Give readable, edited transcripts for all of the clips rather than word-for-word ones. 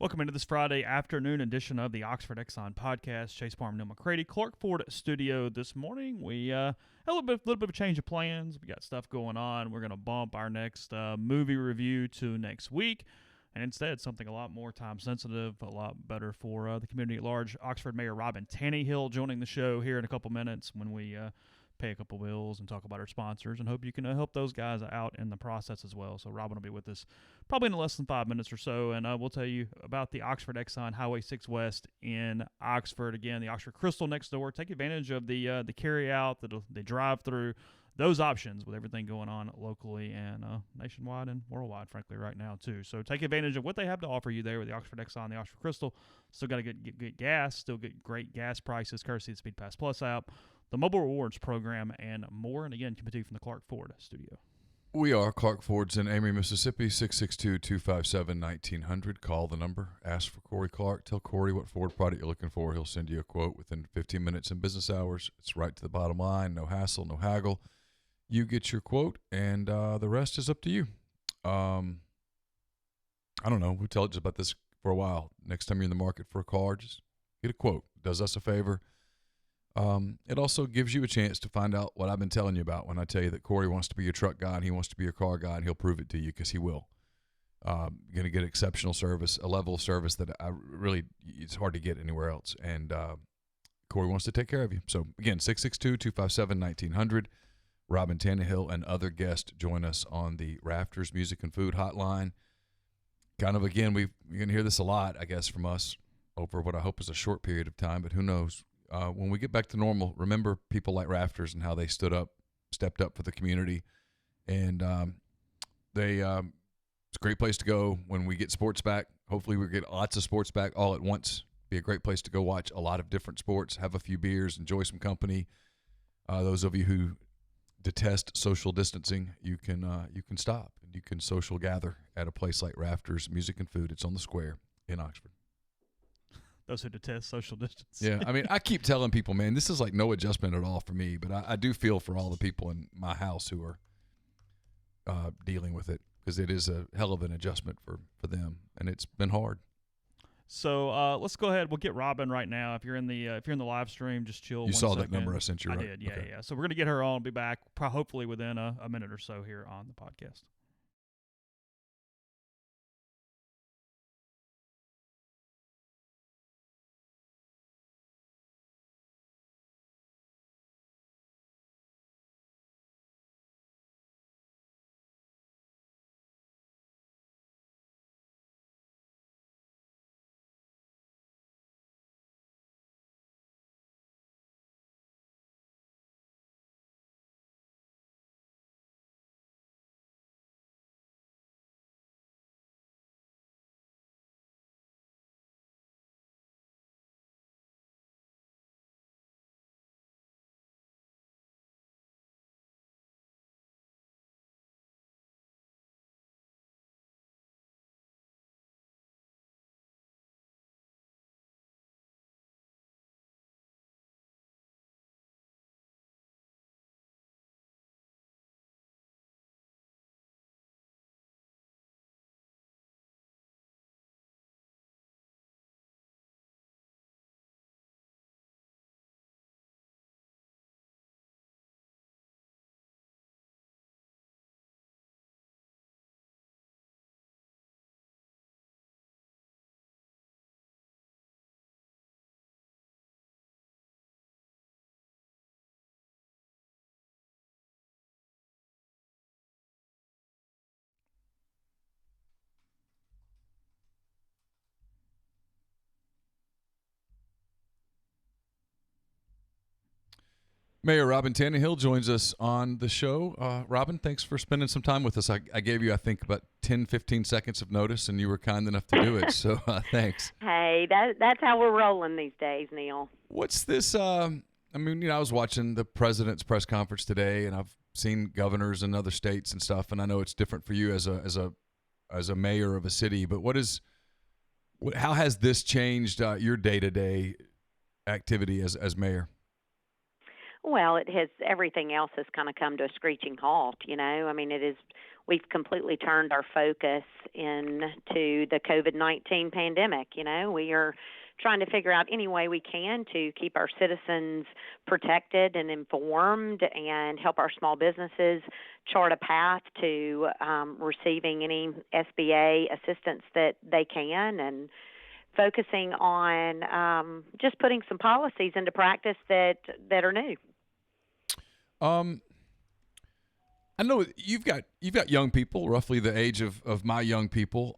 Welcome into this Friday afternoon edition of the Oxford Exxon Podcast. Chase Parham and Neal McCready, Clark Ford studio this morning. We had a little bit of a change of plans. We got stuff going on. We're going to bump our next movie review to next week, and instead something a lot more time sensitive, a lot better for the community at large. Oxford Mayor Mayor Tannehill joining the show here in a couple minutes when we pay a couple bills and talk about our sponsors, and hope you can help those guys out in the process as well. So Robin will be with us probably in less than 5 minutes or so, and we'll tell you about the Oxford Exxon Highway 6 West in Oxford. Again, the Oxford Crystal next door. Take advantage of the carry out, the drive through, those options with everything going on locally and nationwide and worldwide, frankly, right now too. So take advantage of what they have to offer you there with the Oxford Exxon, the Oxford Crystal. Still got to get gas, still get great gas prices courtesy of the Speed Pass Plus app, the mobile rewards program, and more. And again, coming to you from the Clark Ford studio. We are Clark Ford's in Amory, Mississippi, 662-257-1900. Call the number. Ask for Corey Clark. Tell Corey what Ford product you're looking for. He'll send you a quote within 15 minutes in business hours. It's right to the bottom line. No hassle, no haggle. You get your quote, and the rest is up to you. I don't know. We've told you about this for a while. Next time you're in the market for a car, just get a quote. It does us a favor. It also gives you a chance to find out what I've been telling you about when I tell you that Corey wants to be your truck guy and he wants to be your car guy, and he'll prove it to you because he will. You're going to get exceptional service, a level of service that it's hard to get anywhere else. And Corey wants to take care of you. So, again, 662-257-1900. Robin Tannehill and other guests join us on the Rafters Music and Food Hotline. Kind of, again, you're going to hear this a lot, I guess, from us over what I hope is a short period of time, but who knows. When we get back to normal, remember people like Rafters and how they stepped up for the community. And it's a great place to go when we get sports back. Hopefully we get lots of sports back all at once. Be a great place to go watch a lot of different sports, have a few beers, enjoy some company. Those of you who detest social distancing, you can stop and you can social gather at a place like Rafters Music and Food. It's on the square in Oxford. Those who detest social distance. Yeah, I mean, I keep telling people, man, this is like no adjustment at all for me, but I do feel for all the people in my house who are dealing with it, because it is a hell of an adjustment for them, and it's been hard. So let's go ahead. We'll get Robin right now. If you're in the live stream, just chill. You saw that number I sent you, right? I did. Yeah, okay. Yeah. So we're gonna get her on. Be back hopefully within a minute or so here on the podcast. Mayor Robin Tannehill joins us on the show. Robin, thanks for spending some time with us. I gave you, I think, about 10, 15 seconds of notice, and you were kind enough to do it, so thanks. Hey, that's how we're rolling these days, Neal. What's this? I was watching the president's press conference today, and I've seen governors in other states and stuff, and I know it's different for you as a mayor of a city, but how has this changed your day-to-day activity as mayor? Well, everything else has kind of come to a screeching halt, you know. I mean, it is we've completely turned our focus into the COVID-19 pandemic. We are trying to figure out any way we can to keep our citizens protected and informed and help our small businesses chart a path to receiving any SBA assistance that they can, and focusing on just putting some policies into practice that are new. I know you've got young people, roughly the age of my young people.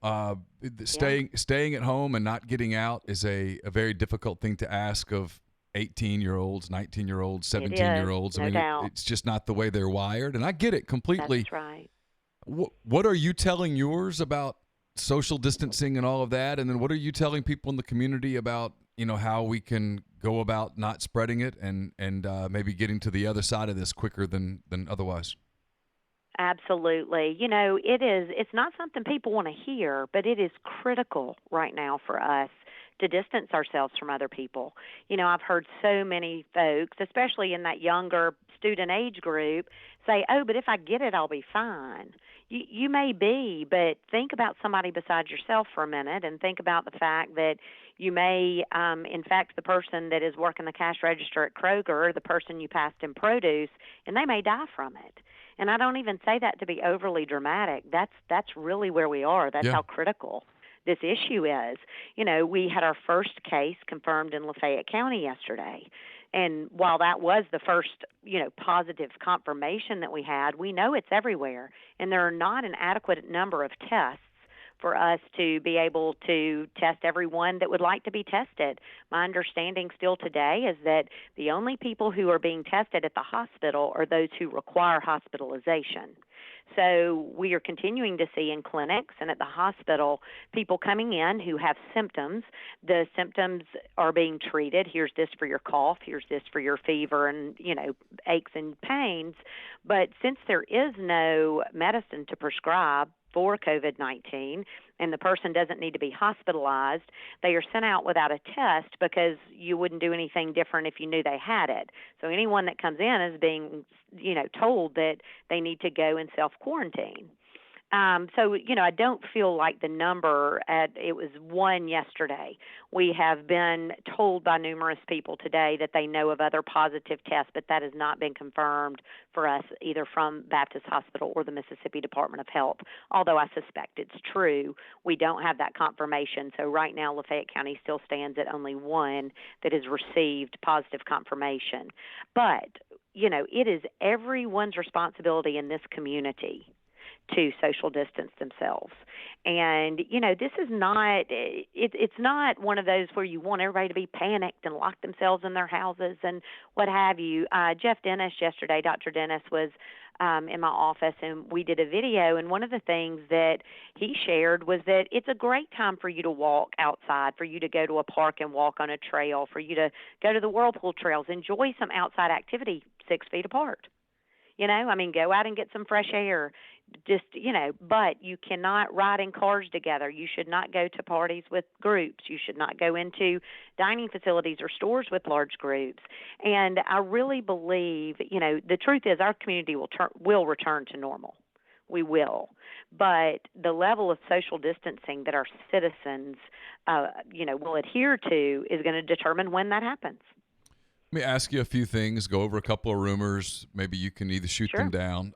Staying at home and not getting out is a very difficult thing to ask of 18-year-olds, 19-year-olds, 17-year-olds. No doubt. It's just not the way they're wired, and I get it completely. That's right. What are you telling yours about social distancing and all of that, and then what are you telling people in the community about how we can go about not spreading it and maybe getting to the other side of this quicker than otherwise? Absolutely. It's not something people want to hear, but it is critical right now for us to distance ourselves from other people. I've heard so many folks, especially in that younger student age group, say, oh, but if I get it, I'll be fine. You may be, but think about somebody besides yourself for a minute, and think about the fact that you may infect the person that is working the cash register at Kroger, or the person you passed in produce, and they may die from it. And I don't even say that to be overly dramatic. That's really where we are. That's how critical this issue is. We had our first case confirmed in Lafayette County yesterday. And while that was the first, positive confirmation that we had, we know it's everywhere. And there are not an adequate number of tests for us to be able to test everyone that would like to be tested. My understanding still today is that the only people who are being tested at the hospital are those who require hospitalization. So we are continuing to see in clinics and at the hospital people coming in who have symptoms. The symptoms are being treated. Here's this for your cough. Here's this for your fever and, aches and pains. But since there is no medicine to prescribe for COVID-19 and the person doesn't need to be hospitalized, they are sent out without a test because you wouldn't do anything different if you knew they had it. So anyone that comes in is being, told that they need to go and self-quarantine. So, I don't feel like the number it was 1 yesterday. We have been told by numerous people today that they know of other positive tests, but that has not been confirmed for us either from Baptist Hospital or the Mississippi Department of Health. Although I suspect it's true, we don't have that confirmation. So right now Lafayette County still stands at only 1 that has received positive confirmation. But, it is everyone's responsibility in this community to social distance themselves. And, this is not, it's not one of those where you want everybody to be panicked and lock themselves in their houses and what have you. Jeff Dennis yesterday, Dr. Dennis, was in my office, and we did a video, and one of the things that he shared was that it's a great time for you to walk outside, for you to go to a park and walk on a trail, for you to go to the whirlpool trails, enjoy some outside activity 6 feet apart. Go out and get some fresh air. But you cannot ride in cars together. You should not go to parties with groups. You should not go into dining facilities or stores with large groups. And I really believe, the truth is our community will return to normal. We will. But the level of social distancing that our citizens, will adhere to is going to determine when that happens. Let me ask you a few things, go over a couple of rumors. Maybe you can either shoot them down.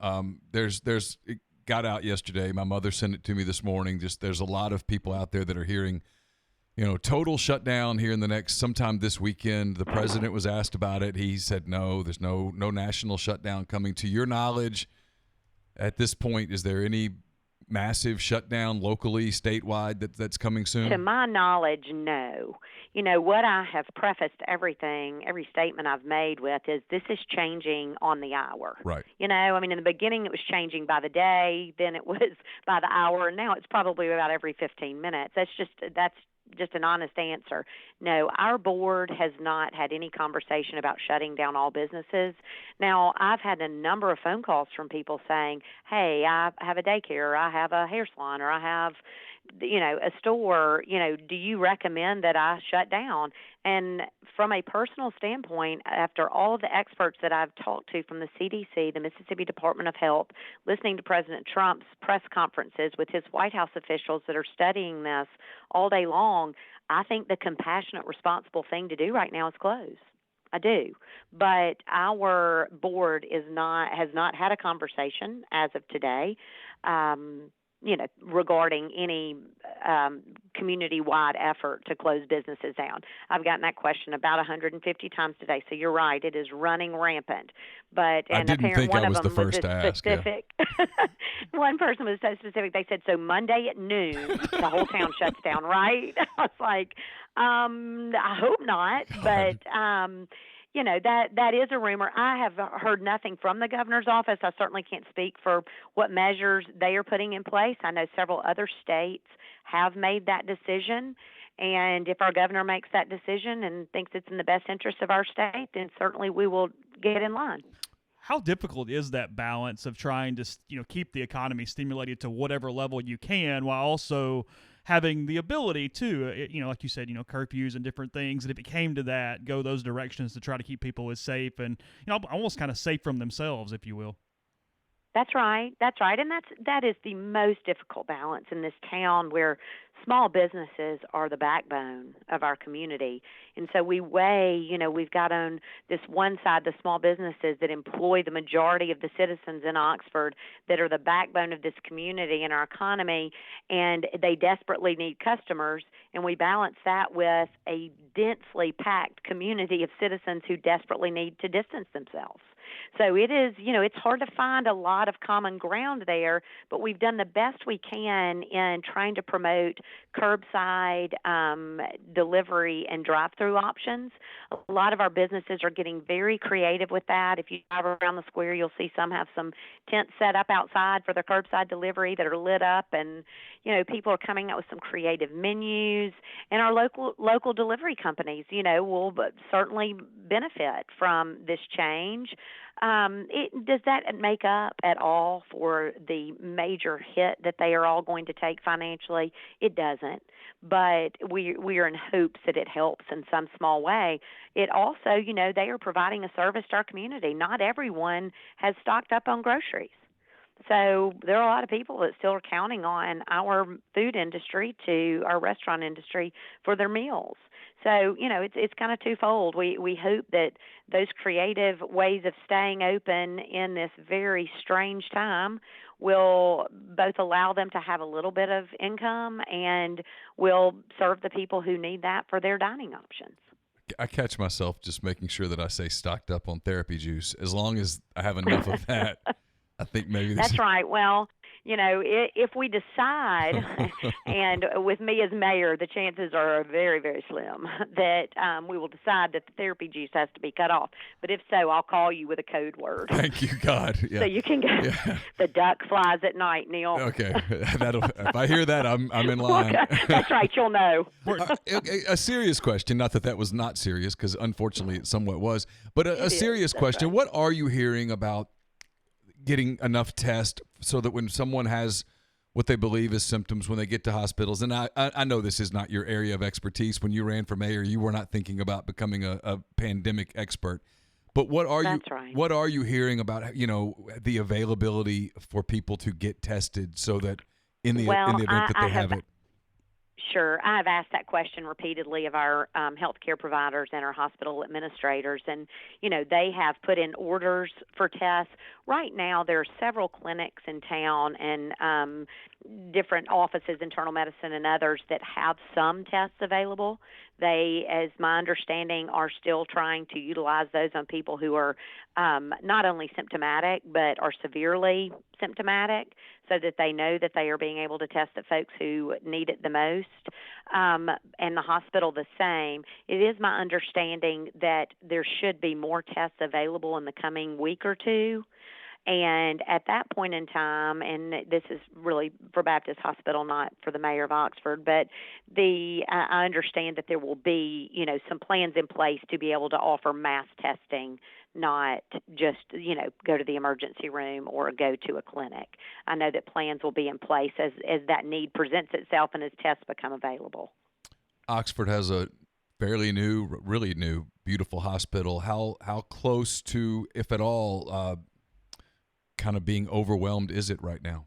It got out yesterday. My mother sent it to me this morning. There's a lot of people out there that are hearing, total shutdown here in the sometime this weekend. The president was asked about it. He said, no, there's no national shutdown coming. To your knowledge, at this point, is there any massive shutdown locally, statewide that's coming soon? To my knowledge, no. What I have prefaced every statement I've made with is this is changing on the hour. Right. In the beginning it was changing by the day, then it was by the hour, and now it's probably about every 15 minutes. That's just an honest answer. No, our board has not had any conversation about shutting down all businesses. Now, I've had a number of phone calls from people saying, hey, I have a daycare, or I have a hair salon, or I have, a store, do you recommend that I shut down? And from a personal standpoint, after all of the experts that I've talked to from the CDC, the Mississippi Department of Health, listening to President Trump's press conferences with his White House officials that are studying this all day long, I think the compassionate, responsible thing to do right now is close. I do. But our board has not had a conversation as of today, regarding any community-wide effort to close businesses down. I've gotten that question about 150 times today. So you're right; it is running rampant. But I didn't think one I of was them the first to ask. specific. Yeah. One person was so specific. They said, "So Monday at noon, the whole town shuts down." Right? I was like, I hope not, God. but. That is a rumor. I have heard nothing from the governor's office. I certainly can't speak for what measures they are putting in place. I know several other states have made that decision. And if our governor makes that decision and thinks it's in the best interest of our state, then certainly we will get in line. How difficult is that balance of trying to, keep the economy stimulated to whatever level you can while also having the ability to, like you said, curfews and different things, and if it came to that, go those directions to try to keep people as safe and, almost kind of safe from themselves, if you will. That's right. And that is the most difficult balance in this town where small businesses are the backbone of our community. And so we weigh, we've got on this one side the small businesses that employ the majority of the citizens in Oxford that are the backbone of this community and our economy, and they desperately need customers. And we balance that with a densely packed community of citizens who desperately need to distance themselves. So it is, it's hard to find a lot of common ground there, but we've done the best we can in trying to promote curbside delivery and drive-through options. A lot of our businesses are getting very creative with that. If you drive around the square, you'll see some have some tents set up outside for their curbside delivery that are lit up, and people are coming out with some creative menus. And our local delivery companies, will certainly benefit from this change. Does that make up at all for the major hit that they are all going to take financially? It doesn't, but we are in hopes that it helps in some small way. It also, they are providing a service to our community. Not everyone has stocked up on groceries. So there are a lot of people that still are counting on our food industry our restaurant industry for their meals. So, it's kind of twofold. We hope that those creative ways of staying open in this very strange time will both allow them to have a little bit of income and will serve the people who need that for their dining options. I catch myself just making sure that I say stocked up on therapy juice. As long as I have enough of that, I think maybe That's right. Well, if we decide, and with me as mayor, the chances are very, very slim that we will decide that the therapy juice has to be cut off. But if so, I'll call you with a code word. Thank you, God. Yeah. So you can go. Yeah. The duck flies at night, Neil. Okay. If I hear that, I'm in line. Okay. That's right. You'll know. A serious question, not that was not serious, because unfortunately it somewhat was, but a serious question. Right. What are you hearing about getting enough tests so that when someone has what they believe is symptoms when they get to hospitals, and I know this is not your area of expertise. When you ran for mayor, you were not thinking about becoming a pandemic expert. But what are you hearing about, the availability for people to get tested so that in the event that they have it? Sure. I've asked that question repeatedly of our healthcare providers and our hospital administrators, and, they have put in orders for tests. Right now, there are several clinics in town and different offices, internal medicine and others, that have some tests available. They, as my understanding, are still trying to utilize those on people who are not only symptomatic but are severely symptomatic, so that they know that they are being able to test the folks who need it the most. And the hospital the same. It is my understanding that there should be more tests available in the coming week or two. And at that point in time, and this is really for Baptist Hospital, not for the mayor of Oxford, but I understand that there will be, some plans in place to be able to offer mass testing, not just, go to the emergency room or go to a clinic. I know that plans will be in place as that need presents itself and as tests become available. Oxford has a fairly new, really new, beautiful hospital. How close to, if at all, kind of being overwhelmed is it right now?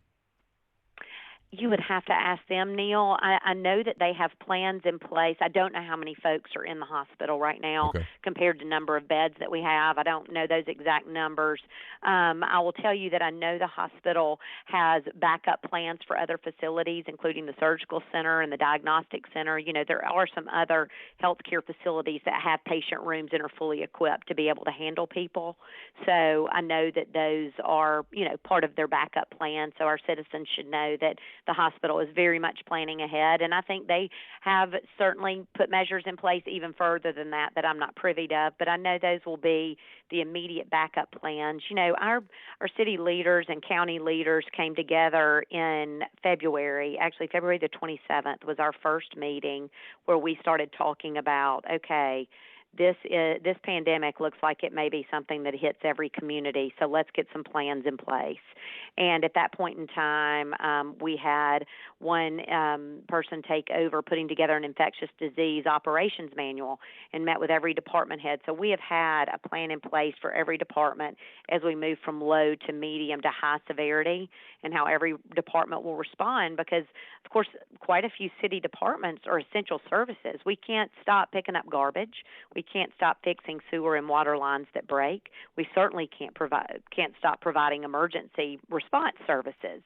You would have to ask them, Neil. I know that they have plans in place. I don't know how many folks are in the hospital right now Okay. compared to number of beds that we have. I don't know those exact numbers. I will tell you that I know the hospital has backup plans for other facilities, including the surgical center and the diagnostic center. You know, there are some other healthcare facilities that have patient rooms and are fully equipped to be able to handle people. So I know that those are, you know, part of their backup plan. So our citizens should know that the hospital is very much planning ahead, and I think they have certainly put measures in place even further than that I'm not privy to, but I know those will be the immediate backup plans. You know, our city leaders and county leaders came together in February. Actually, February the 27th was our first meeting where we started talking about, okay, this pandemic looks like it may be something that hits every community, so let's get some plans in place. And at that point in time, we had one person take over putting together an infectious disease operations manual and met with every department head. So we have had a plan in place for every department as we move from low to medium to high severity, and how every department will respond, because, of course, quite a few city departments are essential services. We can't stop picking up garbage. We can't stop fixing sewer and water lines that break. We certainly can't stop providing emergency response services.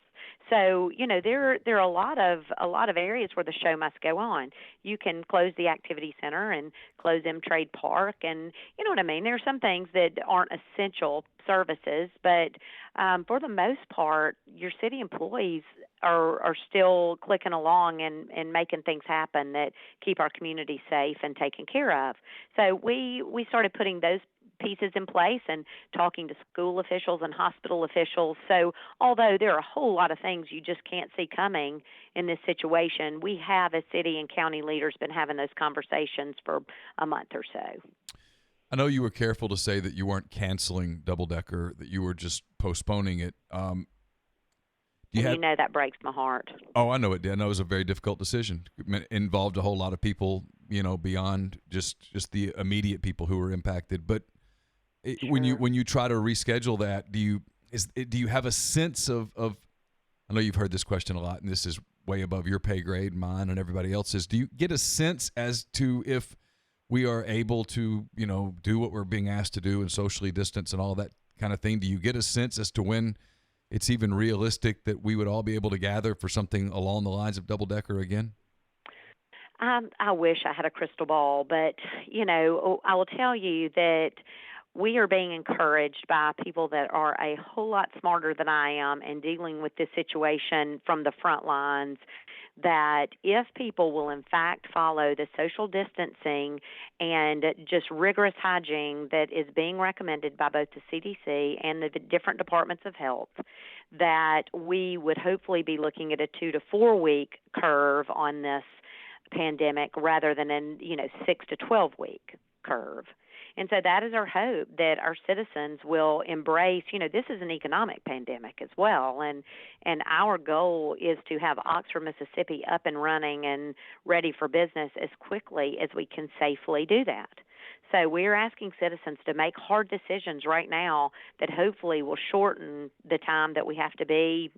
So, you know, there are a lot of areas where the show must go on. You can close the activity center and close M Trade Park, and you know what I mean. There are some things that aren't essential services, but for the most part, your city employees are still clicking along and making things happen that keep our community safe and taken care of. So we started putting those pieces in place and talking to school officials and hospital officials. So although there are a whole lot of things you just can't see coming in this situation, we have, as city and county leaders, been having those conversations for a month or so. I know you were careful to say that you weren't canceling Double Decker, that you were just postponing it. You know that breaks my heart. Oh, I know it did. I know it was a very difficult decision. It involved a whole lot of people, you know, beyond just the immediate people who were impacted. But Sure. when you try to reschedule that, do you have a sense of? I know you've heard this question a lot, and this is way above your pay grade, mine, and everybody else's. Do you get a sense as to if we are able to, you know, do what we're being asked to do and socially distance and all that kind of thing? Do you get a sense as to when it's even realistic that we would all be able to gather for something along the lines of Double Decker again? I wish I had a crystal ball, but, you know, I will tell you that we are being encouraged by people that are a whole lot smarter than I am and dealing with this situation from the front lines, that if people will in fact follow the social distancing and just rigorous hygiene that is being recommended by both the CDC and the different departments of health, that we would hopefully be looking at a 2 to 4 week curve on this pandemic rather than an 6 to 12 week curve. And so that is our hope, that our citizens will embrace, this is an economic pandemic as well. And our goal is to have Oxford, Mississippi up and running and ready for business as quickly as we can safely do that. So we're asking citizens to make hard decisions right now that hopefully will shorten the time that we have to be,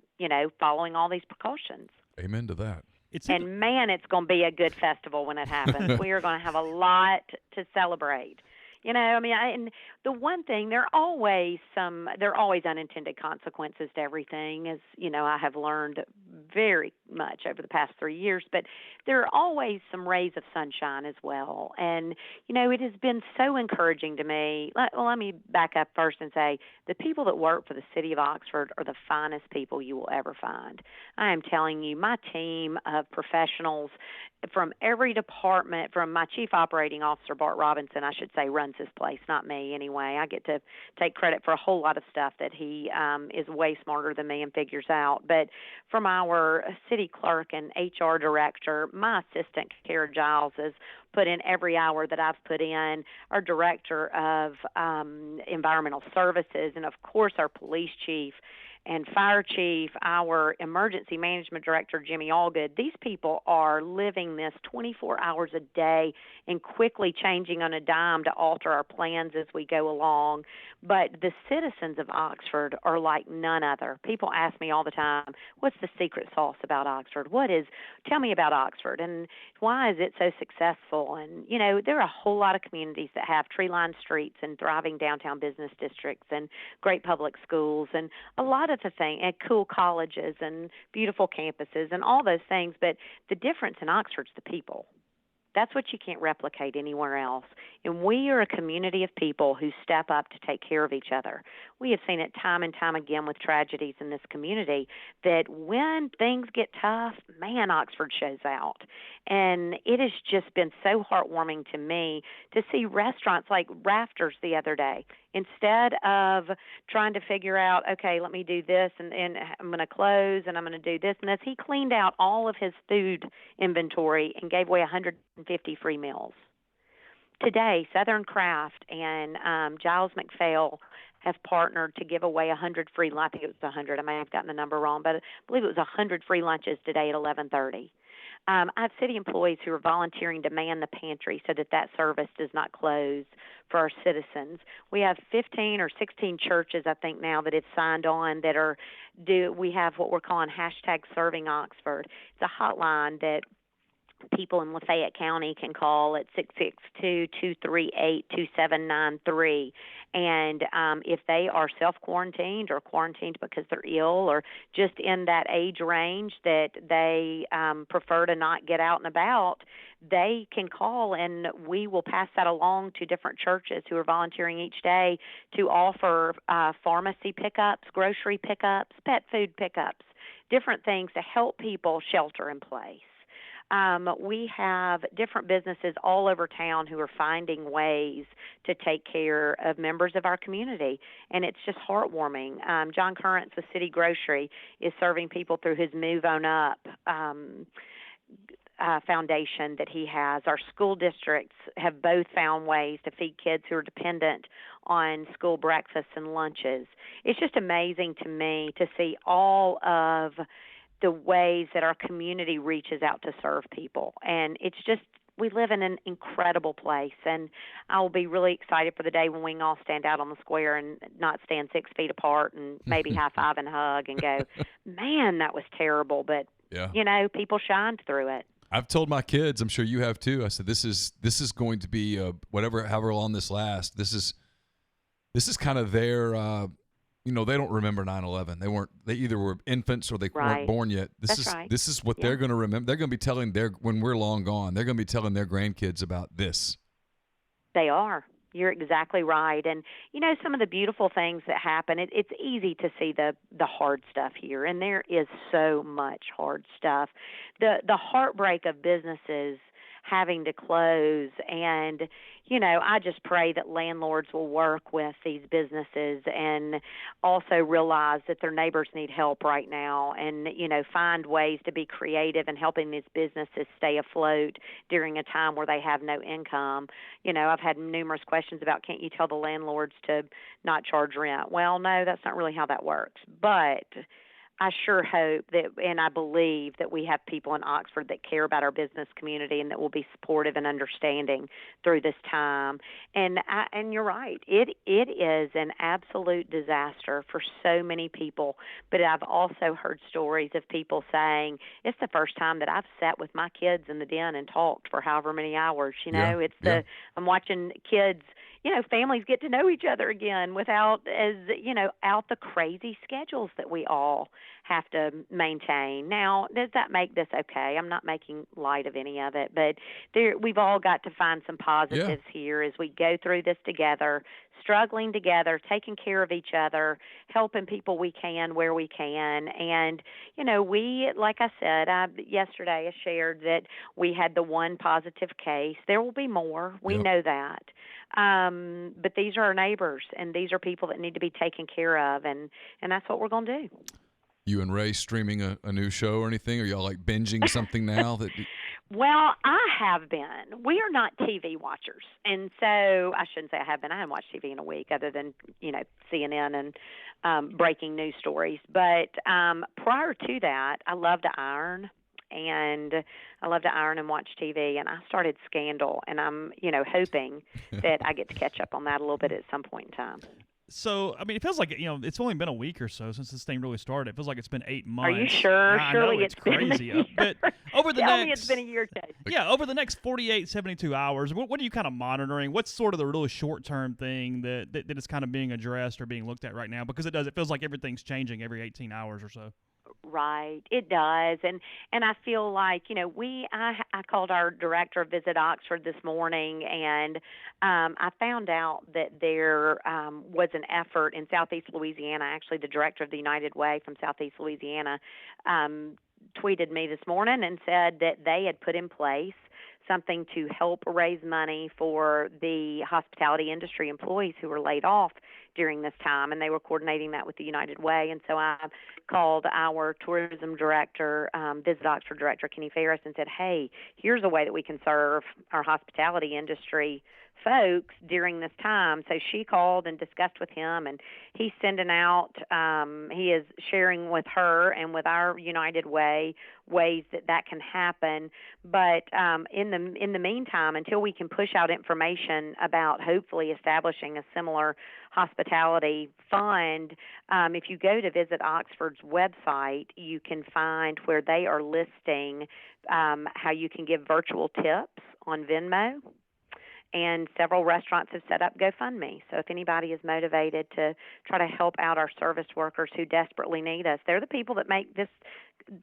following all these precautions. Amen to that. And man, it's going to be a good festival when it happens. We are going to have a lot to celebrate. And the one thing, there are always unintended consequences to everything, as, I have learned very much over the past 3 years, but there are always some rays of sunshine as well. And, it has been so encouraging to me. Let me back up first and say the people that work for the city of Oxford are the finest people you will ever find. I am telling you, my team of professionals from every department, from my chief operating officer, Bart Robinson, I should say, runs this place, not me anyway. I get to take credit for a whole lot of stuff that he is way smarter than me and figures out. But from our city clerk and HR director, my assistant, Kara Giles, has put in every hour that I've put in, our director of environmental services, and, of course, our police chief. and fire chief, our emergency management director, Jimmy Allgood, these people are living this 24 hours a day and quickly changing on a dime to alter our plans as we go along. But the citizens of Oxford are like none other. People ask me all the time, what's the secret sauce about Oxford? Tell me about Oxford, and why is it so successful? And, there are a whole lot of communities that have tree-lined streets and thriving downtown business districts and great public schools and a lot of the things, and cool colleges and beautiful campuses and all those things. But the difference in Oxford's the people. That's what you can't replicate anywhere else. And we are a community of people who step up to take care of each other. We have seen it time and time again with tragedies in this community that when things get tough, man, Oxford shows out. And it has just been so heartwarming to me to see restaurants like Rafters the other day. Instead of trying to figure out, okay, let me do this, and I'm going to close, and I'm going to do this and this, he cleaned out all of his food inventory and gave away 150 free meals. Today, Southern Craft and Giles McPhail have partnered to give away 100 free lunches. I think it was 100. I may have gotten the number wrong, but I believe it was 100 free lunches today at 11:30. I have city employees who are volunteering to man the pantry so that service does not close for our citizens. We have 15 or 16 churches, I think, now that have signed on that we have what we're calling #Serving Oxford. It's a hotline that people in Lafayette County can call at 662-238-2793. And if they are self-quarantined or quarantined because they're ill or just in that age range that they prefer to not get out and about, they can call, and we will pass that along to different churches who are volunteering each day to offer pharmacy pickups, grocery pickups, pet food pickups, different things to help people shelter in place. We have different businesses all over town who are finding ways to take care of members of our community, and it's just heartwarming. John Currents with City Grocery is serving people through his Move On Up foundation that he has. Our school districts have both found ways to feed kids who are dependent on school breakfasts and lunches. It's just amazing to me to see all of the ways that our community reaches out to serve people. And it's just, we live in an incredible place. And I will be really excited for the day when we can all stand out on the square and not stand 6 feet apart and maybe high five and hug and go, man, that was terrible. But, people shined through it. I've told my kids, I'm sure you have too, I said, this is going to be however long this lasts. This is kind of their, they don't remember 9/11. They either were infants or they weren't born yet. This is what they're going to remember. They're going to be telling when we're long gone, they're going to be telling their grandkids about this. They are. You're exactly right. And, some of the beautiful things that happen, it's easy to see the hard stuff here, and there is so much hard stuff. The heartbreak of businesses having to close, and I just pray that landlords will work with these businesses and also realize that their neighbors need help right now, and find ways to be creative in helping these businesses stay afloat during a time where they have no income. I've had numerous questions about, can't you tell the landlords to not charge rent? Well, no, that's not really how that works, but I sure hope that, and I believe that we have people in Oxford that care about our business community and that will be supportive and understanding through this time. And you're right, it is an absolute disaster for so many people. But I've also heard stories of people saying, it's the first time that I've sat with my kids in the den and talked for however many hours. I'm watching kids. Families get to know each other again without, out the crazy schedules that we all have to maintain. Now, does that make this okay? I'm not making light of any of it, but we've all got to find some positives here as we go through this together, struggling together, taking care of each other, helping people we can where we can. And, we, like I said, yesterday I shared that we had the one positive case. There will be more. We know that. But these are our neighbors, and these are people that need to be taken care of, and that's what we're going to do. You and Ray streaming a new show or anything? Are y'all like binging something now? Well, I have been. We are not TV watchers. And so I shouldn't say I have been. I haven't watched TV in a week other than, CNN and breaking news stories. But prior to that, I love to iron. And I love to iron and watch TV. And I started Scandal. And I'm, hoping that I get to catch up on that a little bit at some point in time. So, I mean, it feels like, it's only been a week or so since this thing really started. It feels like it's been 8 months. Are you sure? I Surely know it's crazy. Been a year. But over the Tell next... me it's been a year, Chase. Yeah, over the next 48, 72 hours, what are you kind of monitoring? What's sort of the really short-term thing that is kind of being addressed or being looked at right now? Because it feels like everything's changing every 18 hours or so. Right, it does, and I feel like I called our director of Visit Oxford this morning, and I found out that there was an effort in Southeast Louisiana. Actually, the director of the United Way from Southeast Louisiana tweeted me this morning and said that they had put in place something to help raise money for the hospitality industry employees who were laid off during this time, and they were coordinating that with the United Way. And so I called our tourism director, Visit Oxford director, Kenny Ferris, and said, hey, here's a way that we can serve our hospitality industry folks during this time. So she called and discussed with him, and he's sending out, he is sharing with her and with our United Way ways that can happen. But in the meantime, until we can push out information about hopefully establishing a similar hospitality fund, if you go to Visit Oxford's website, you can find where they are listing how you can give virtual tips on Venmo. And several restaurants have set up GoFundMe. So if anybody is motivated to try to help out our service workers who desperately need us, they're the people that make this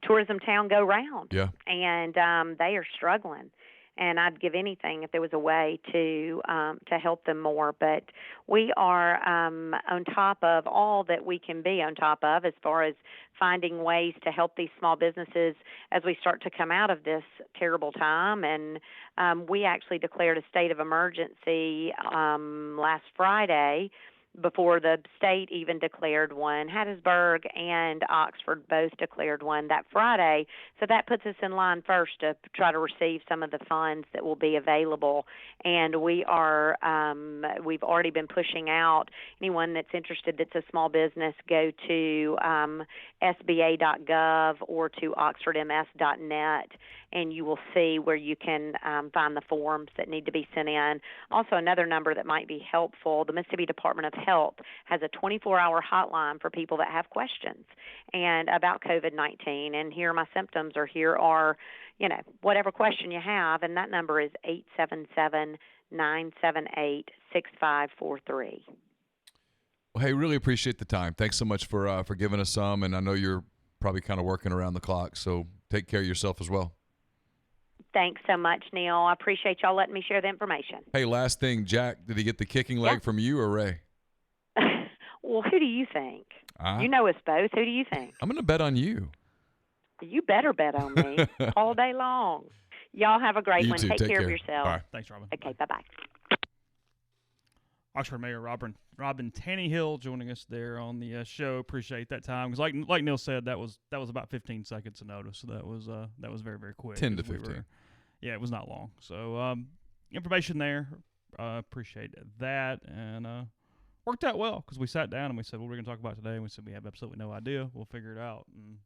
tourism town go round. Yeah. And they are struggling. And I'd give anything if there was a way to help them more. But we are on top of all that we can be on top of as far as finding ways to help these small businesses as we start to come out of this terrible time. And we actually declared a state of emergency last Friday before the state even declared one. Hattiesburg and Oxford both declared one that Friday. So that puts us in line first to try to receive some of the funds that will be available. And we are, we've already been pushing out anyone that's interested that's a small business, go to sba.gov or to oxfordms.net, and you will see where you can find the forms that need to be sent in. Also, another number that might be helpful, the Mississippi Department of Health has a 24-hour hotline for people that have questions and about COVID-19, and here are my symptoms, or here are, whatever question you have, and that number is 877-978-6543. Well, hey, really appreciate the time. Thanks so much for giving us some, and I know you're probably kind of working around the clock, so take care of yourself as well. Thanks so much, Neil. I appreciate y'all letting me share the information. Hey, last thing, Jack, did he get the kicking leg from you or Ray? Well, who do you think? You know us both. Who do you think? I'm going to bet on you. You better bet on me all day long. Y'all have a great one. Too. Take care of All yourself. right. Thanks, Robin. Okay, bye-bye. Oxford Mayor Robin Tannehill joining us there on the show. Appreciate that time, because like Neil said, that was about 15 seconds of notice. So that was very, very quick. 10 to 15. Yeah, it was not long. So information there. Appreciate that, and worked out well because we sat down and we said, what we're going to talk about today, and we said we have absolutely no idea. We'll figure it out. And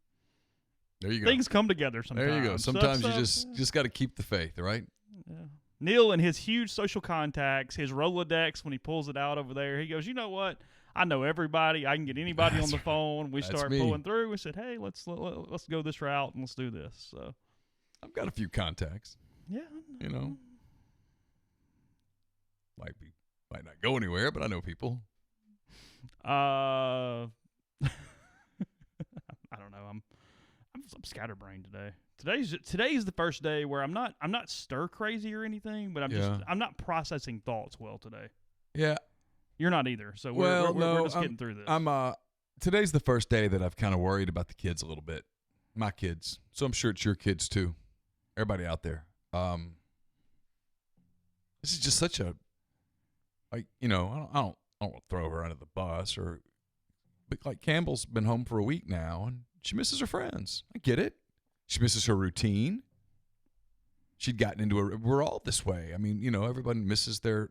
there you go. Things come together sometimes. There you go. Sometimes you just got to keep the faith, right? Yeah. Neil and his huge social contacts, his Rolodex, when he pulls it out over there, he goes, you know what? I know everybody. I can get anybody on the phone. We start pulling through. We said, hey, let's go this route and let's do this. So I've got a few contacts. Yeah. Might not go anywhere, but I know people. I don't know. I'm scatterbrained today. Today's the first day where I'm not stir crazy or anything, but I'm not processing thoughts well today. Yeah. You're not either. So we're just getting through this. Today's the first day that I've kind of worried about the kids a little bit. My kids. So I'm sure it's your kids too. Everybody out there. This is just such a, I don't throw her under the bus but like Campbell's been home for a week now and she misses her friends. I get it. She misses her routine. she'd gotten into we're all this way. I mean, everybody misses their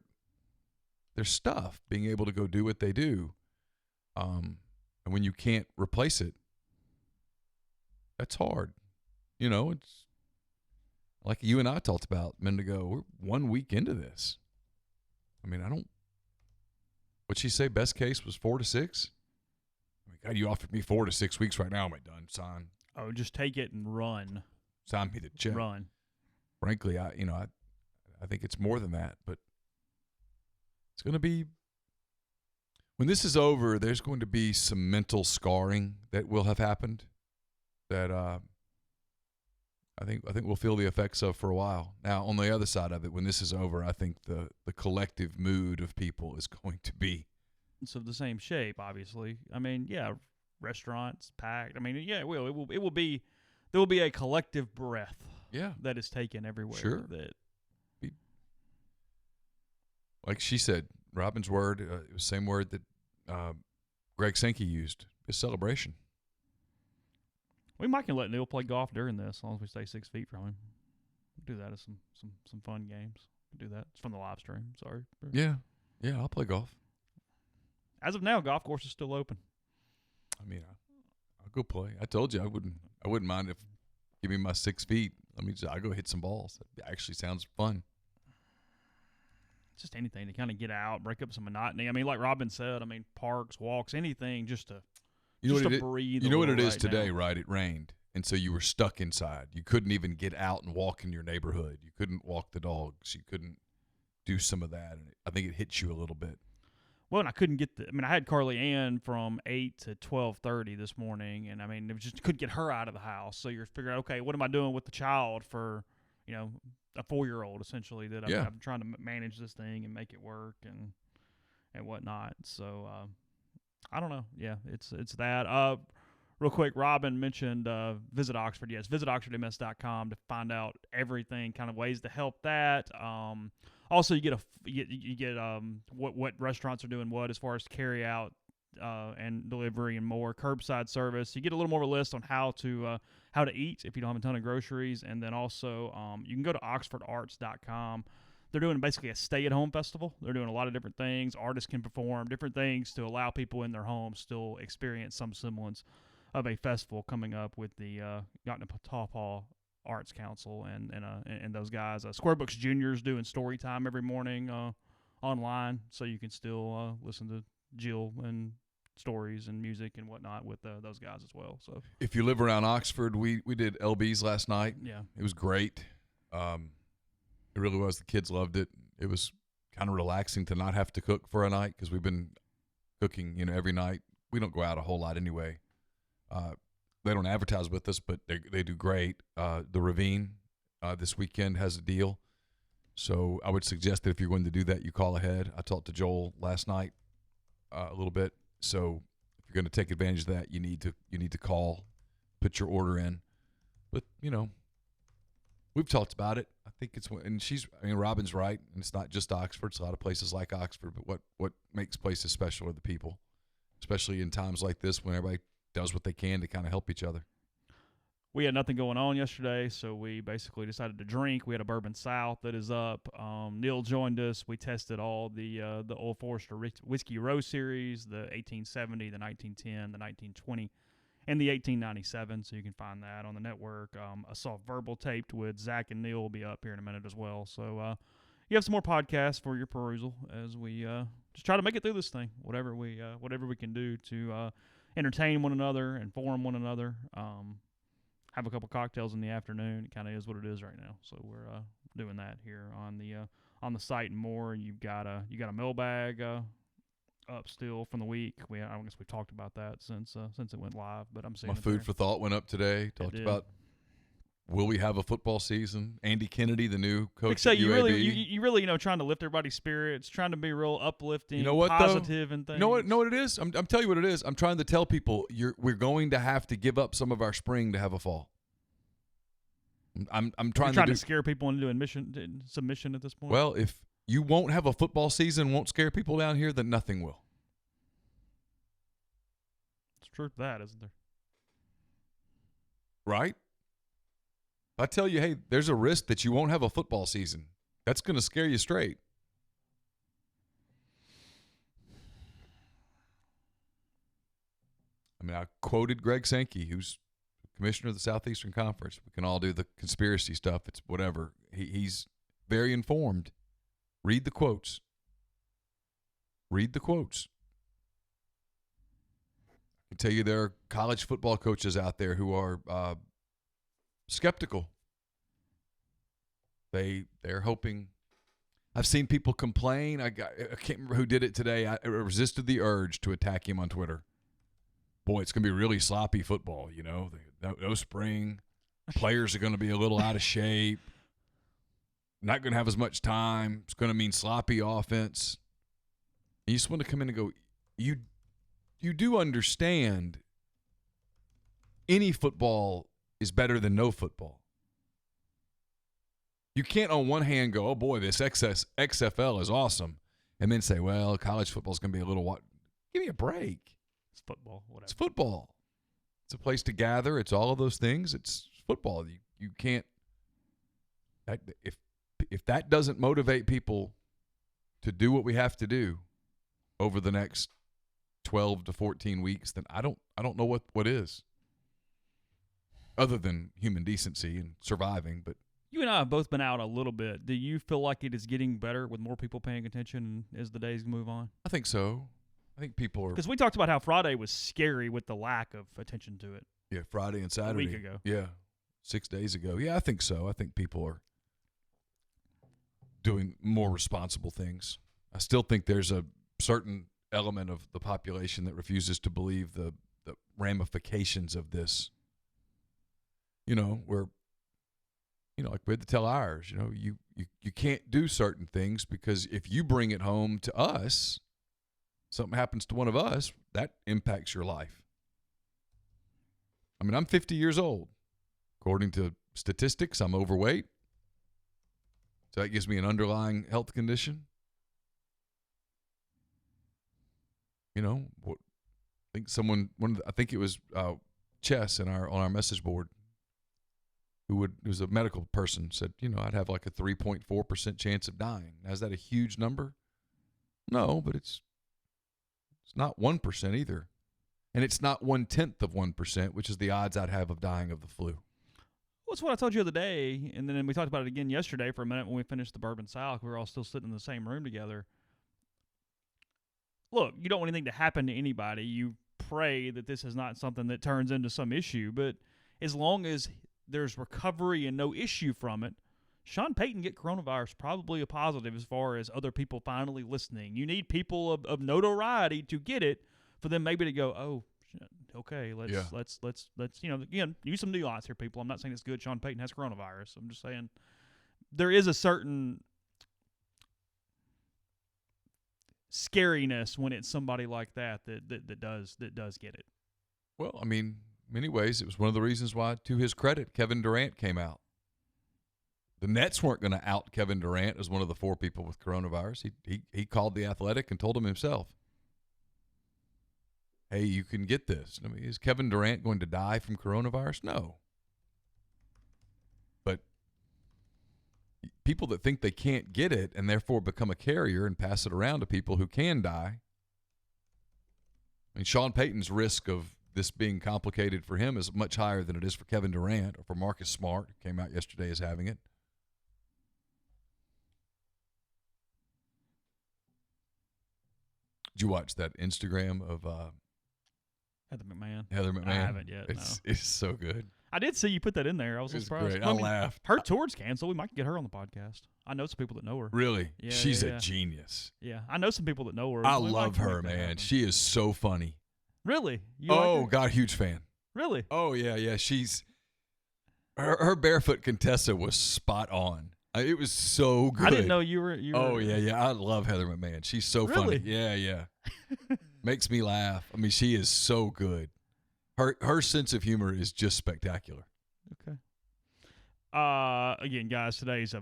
stuff, being able to go do what they do. And when you can't replace it, that's hard. It's like you and I talked about a minute ago. We're 1 week into this. I mean, what'd she say? Best case was 4 to 6? I mean, God, you offered me 4 to 6 weeks right now. Am I done? Sign. Oh, just take it and run. Sign me the check. Run. Frankly, I think it's more than that, but it's going to be, when this is over, there's going to be some mental scarring that will have happened that I think we'll feel the effects of for a while. Now, on the other side of it, when this is over, I think the collective mood of people is going to be So the same shape, obviously. I mean, yeah, restaurants packed. I mean, yeah, it will. It will be. There will be a collective breath. Yeah. That is taken everywhere. Sure. Like she said, Robin's word, it was the same word that Greg Sankey used, is celebration. We might can let Neal play golf during this, as long as we stay 6 feet from him. We'll do that as some fun games. We'll do that. It's from the live stream. Sorry. Yeah, I'll play golf. As of now, golf course is still open. I mean, I'll go play. I told you I wouldn't mind if give me my 6 feet. I'll go hit some balls. It actually sounds fun. Just anything to kind of get out, break up some monotony. I mean, like Robin said, I mean, parks, walks, anything just to breathe. You know what it is today, right? It rained, and so you were stuck inside. You couldn't even get out and walk in your neighborhood. You couldn't walk the dogs. You couldn't do some of that, and I think it hits you a little bit. Well, and I couldn't get I had Carly Ann from 8 to 12:30 this morning, and I mean, it just couldn't get her out of the house. So you're figuring, okay, what am I doing with the child for, a 4-year-old essentially that I'm trying to manage this thing and make it work and whatnot. So I don't know. Yeah, it's that. Real quick, Robin mentioned visit Oxford. Yes, visit oxfordms.com to find out everything, kind of ways to help that. Also, you get what restaurants are doing what as far as carry out and delivery and more curbside service. You get a little more of a list on how to eat if you don't have a ton of groceries, and then also you can go to oxfordarts.com. They're doing basically a stay-at-home festival. They're doing a lot of different things. Artists can perform different things to allow people in their homes still experience some semblance of a festival coming up with the Gotna-Pawpaw Arts Council and those guys. Square Books Junior's doing story time every morning online, so you can still listen to Jill and stories and music and whatnot with those guys as well. So if you live around Oxford, we did LB's last night. Yeah, it was great. It really was. The kids loved it. It was kind of relaxing to not have to cook for a night because we've been cooking, every night. We don't go out a whole lot anyway. They don't advertise with us, but they do great. The Ravine this weekend has a deal. So I would suggest that if you're going to do that, you call ahead. I talked to Joel last night a little bit. So if you're going to take advantage of that, you need to call, put your order in. But, we've talked about it. I think Robin's right. And it's not just Oxford. It's a lot of places like Oxford. But what makes places special are the people, especially in times like this when everybody does what they can to kind of help each other. We had nothing going on yesterday, so we basically decided to drink. We had a Bourbon South that is up. Neal joined us. We tested all the Old Forester Whiskey Row series, the 1870, the 1910, the 1920, and the 1897, so you can find that on the network. I saw Verbal taped with Zach and Neal will be up here in a minute as well. So you have some more podcasts for your perusal as we just try to make it through this thing, whatever we can do to entertain one another, inform one another, have a couple cocktails in the afternoon. It kind of is what it is right now. So we're doing that here on the site and more. You've got a mailbag up still from the week. I guess we talked about that since it went live. But I'm seeing my food for thought went up today. Talked about will we have a football season? Andy Kennedy, the new coach at UAB. You really trying to lift everybody's spirits, trying to be real uplifting, positive, and things. You know what it is? I'm telling you what it is. I'm trying to tell people we're going to have to give up some of our spring to have a fall. I'm trying to scare people into submission at this point. Well, if you won't have a football season, won't scare people down here, then nothing will. It's true that, isn't there? Right? I tell you, hey, there's a risk that you won't have a football season. That's going to scare you straight. I mean, I quoted Greg Sankey, who's commissioner of the Southeastern Conference. We can all do the conspiracy stuff. It's whatever. He's very informed. Read the quotes. Read the quotes. I can tell you there are college football coaches out there who are skeptical. They're hoping. I've seen people complain. I can't remember who did it today. I resisted the urge to attack him on Twitter. Boy, it's going to be really sloppy football, you know. No spring. Players are going to be a little out of shape. Not going to have as much time. It's going to mean sloppy offense. And you just want to come in and go, you do understand any football is better than no football. You can't on one hand go, oh, boy, this XFL is awesome, and then say, well, college football is going to be a little what? Give me a break. It's football. Whatever. It's football. It's a place to gather. It's all of those things. It's football. You can't – if that doesn't motivate people to do what we have to do over the next 12 to 14 weeks, then I don't know what is, other than human decency and surviving. But you and I have both been out a little bit. Do you feel like it is getting better with more people paying attention as the days move on? I think so. I think people are – because we talked about how Friday was scary with the lack of attention to it. Yeah, Friday and Saturday. A week ago. Yeah, 6 days ago. Yeah, I think so. I think people are doing more responsible things. I still think there's a certain element of the population that refuses to believe the ramifications of this. You know, where, you know, like we had to tell ours, you know, you can't do certain things because if you bring it home to us, something happens to one of us, that impacts your life. I mean, I'm 50 years old. According to statistics, I'm overweight. So that gives me an underlying health condition. You know, I think it was Chess on our message board, who was a medical person, said, you know, I'd have like a 3.4% chance of dying. Now, is that a huge number? No, but it's not 1% either. And it's not 1/10 of 1%, which is the odds I'd have of dying of the flu. Well, that's what I told you the other day, and then we talked about it again yesterday for a minute when we finished the Bourbon South. We were all still sitting in the same room together. Look, you don't want anything to happen to anybody. You pray that this is not something that turns into some issue, but as long as there's recovery and no issue from it, Sean Payton get coronavirus probably a positive as far as other people finally listening. You need people of notoriety to get it for them maybe to go, oh, okay, let's you know, again, use some nuance here, people. I'm not saying it's good Sean Payton has coronavirus. I'm just saying there is a certain scariness when it's somebody like that does get it. Well, I mean, in many ways, it was one of the reasons why, to his credit, Kevin Durant came out. The Nets weren't going to out Kevin Durant as one of the 4 people with coronavirus. He called The Athletic and told him himself, hey, you can get this. I mean, is Kevin Durant going to die from coronavirus? No. But people that think they can't get it and therefore become a carrier and pass it around to people who can die. I mean, Sean Payton's risk of this being complicated for him is much higher than it is for Kevin Durant or for Marcus Smart, who came out yesterday as having it. Did you watch that Instagram of Heather McMahon? I haven't yet. It's so good. I did see you put that in there. I was surprised. Great. I laughed. Her tour's canceled. We might get her on the podcast. I know some people that know her. Really? Yeah, she's yeah. a genius. Yeah, I know some people that know her. I love her, man. She is so funny. Really? God, huge fan. Really? Oh, yeah. She's her barefoot Contessa was spot on. It was so good. I didn't know you were. Oh, yeah. I love Heather McMahon. She's so funny. Yeah. Makes me laugh. I mean, she is so good. Her sense of humor is just spectacular. Okay. Again, guys, today's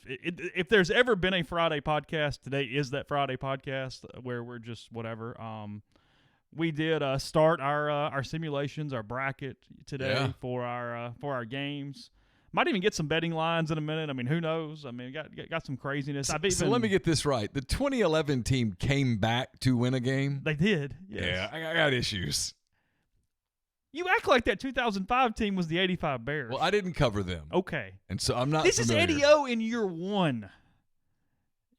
if there's ever been a Friday podcast, today is that Friday podcast where we're just whatever. We did start our simulations, our bracket today for our games. Might even get some betting lines in a minute. I mean, who knows? I mean, got some craziness. So let me get this right. The 2011 team came back to win a game? They did. Yes. Yeah, I got issues. You act like that 2005 team was the 85 Bears. Well, I didn't cover them. Okay. And so I'm not This familiar. is Eddie O in year one.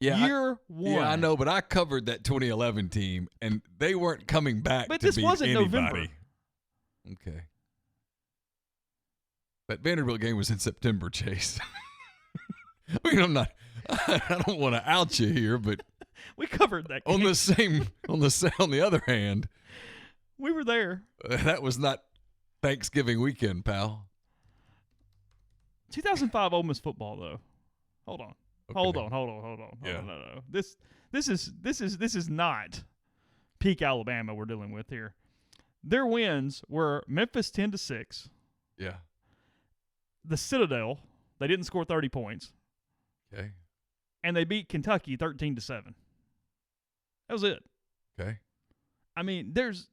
Yeah, year one. Yeah, I know, but I covered that 2011 team, and they weren't coming back But to this beat wasn't anybody. November. Okay. That Vanderbilt game was in September, Chase. I mean, I don't want to out you here, but We covered that game. on the other hand, We were there. that was not Thanksgiving weekend, pal. 2005 Ole Miss football, though. Hold on. Okay. Hold on. Yeah. No. This is not peak Alabama we're dealing with here. Their wins were Memphis 10-6. Yeah. The Citadel, they didn't score 30 points. Okay. And they beat Kentucky 13-7. That was it. Okay. I mean, there's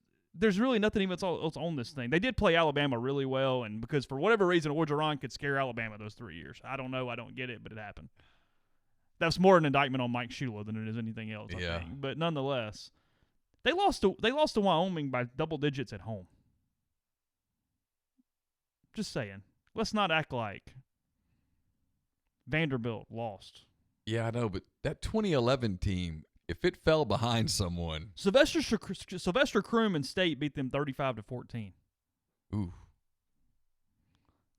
really nothing even else on this thing. They did play Alabama really well, and because for whatever reason Orgeron could scare Alabama those 3 years. I don't know. I don't get it, but it happened. That's more an indictment on Mike Shula than it is anything else, I think. But nonetheless, they lost to Wyoming by double digits at home. Just saying. Let's not act like Vanderbilt lost. Yeah, I know, but that 2011 team, if it fell behind someone. Sylvester Croom and State beat them 35-14. Ooh.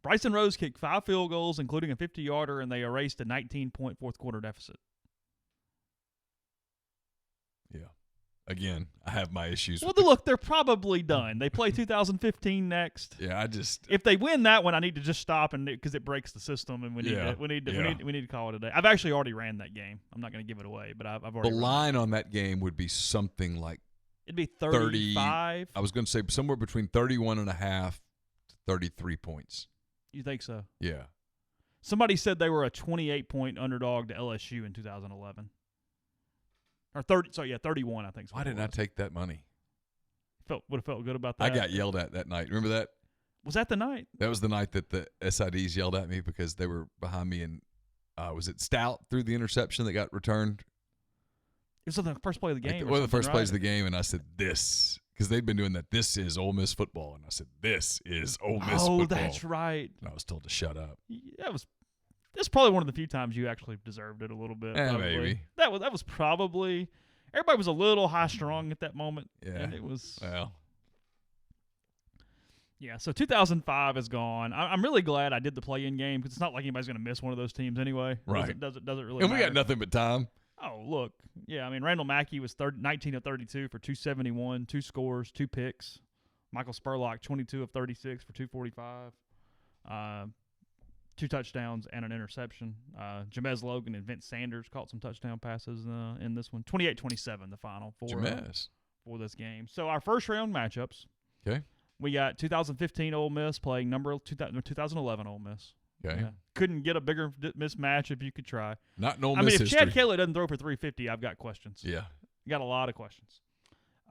Bryson Rose kicked 5 field goals, including a 50-yarder, and they erased a 19-point fourth-quarter deficit. Yeah. Again, I have my issues. Well, look, they're probably done. They play 2015 next. Yeah, If they win that one, I need to just stop and because it breaks the system, and we need to call it a day. I've actually already ran that game. I'm not going to give it away, but I've already. The line on that game would be something like it'd be 35. I was going to say somewhere between 31.5 to 33 points. You think so? Yeah. Somebody said they were a 28-point underdog to LSU in 2011. Or 30, so yeah, 31, I think. Why didn't I take that money? Would have felt good about that. I got yelled at that night. Remember that? Was that the night? That was the night that the SIDs yelled at me because they were behind me, and was it Stout threw the interception that got returned? It was on the first play of the game. One of the first plays of the game, and I said, this, because they'd been doing that, this is Ole Miss football. And I said, this is Ole Miss football. Oh, that's right. And I was told to shut up. That's probably one of the few times you actually deserved it a little bit. Maybe. That was probably – everybody was a little high-strung at that moment. Yeah. And it was – Well. Yeah, so 2005 is gone. I'm really glad I did the play-in game because it's not like anybody's going to miss one of those teams anyway. Right. It doesn't really And matter. we got nothing but time. Oh, look. Yeah, I mean, Randall Mackey was 19 of 32 for 271, 2 scores, 2 picks. Michael Spurlock, 22 of 36 for 245. 2 touchdowns and an interception. Jamez Logan and Vince Sanders caught some touchdown passes in this one. 28-27 the final for this game. So our first round matchups. Okay. We got 2015 Ole Miss playing 2011 Ole Miss. Okay. Yeah. Couldn't get a bigger mismatch if you could try. Not in Ole I Miss mean, if history. Chad Kelly doesn't throw for 350, I've got questions. Yeah. Got a lot of questions.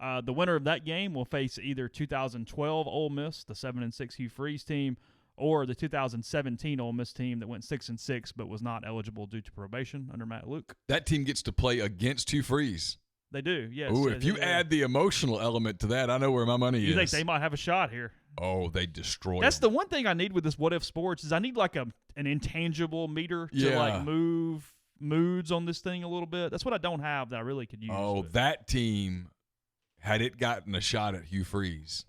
The winner of that game will face either 2012 Ole Miss, the 7-6 Hugh Freeze team, or the 2017 Ole Miss team that went 6-6 but was not eligible due to probation under Matt Luke. That team gets to play against Hugh Freeze. They do, yes. Ooh, if you add the emotional element to that, I know where my money is. You think they might have a shot here? Oh, they destroy That's them. the one thing I need with this What If Sports is I need like an intangible meter to like move moods on this thing a little bit. That's what I don't have that I really could use. Oh, that team, had it gotten a shot at Hugh Freeze,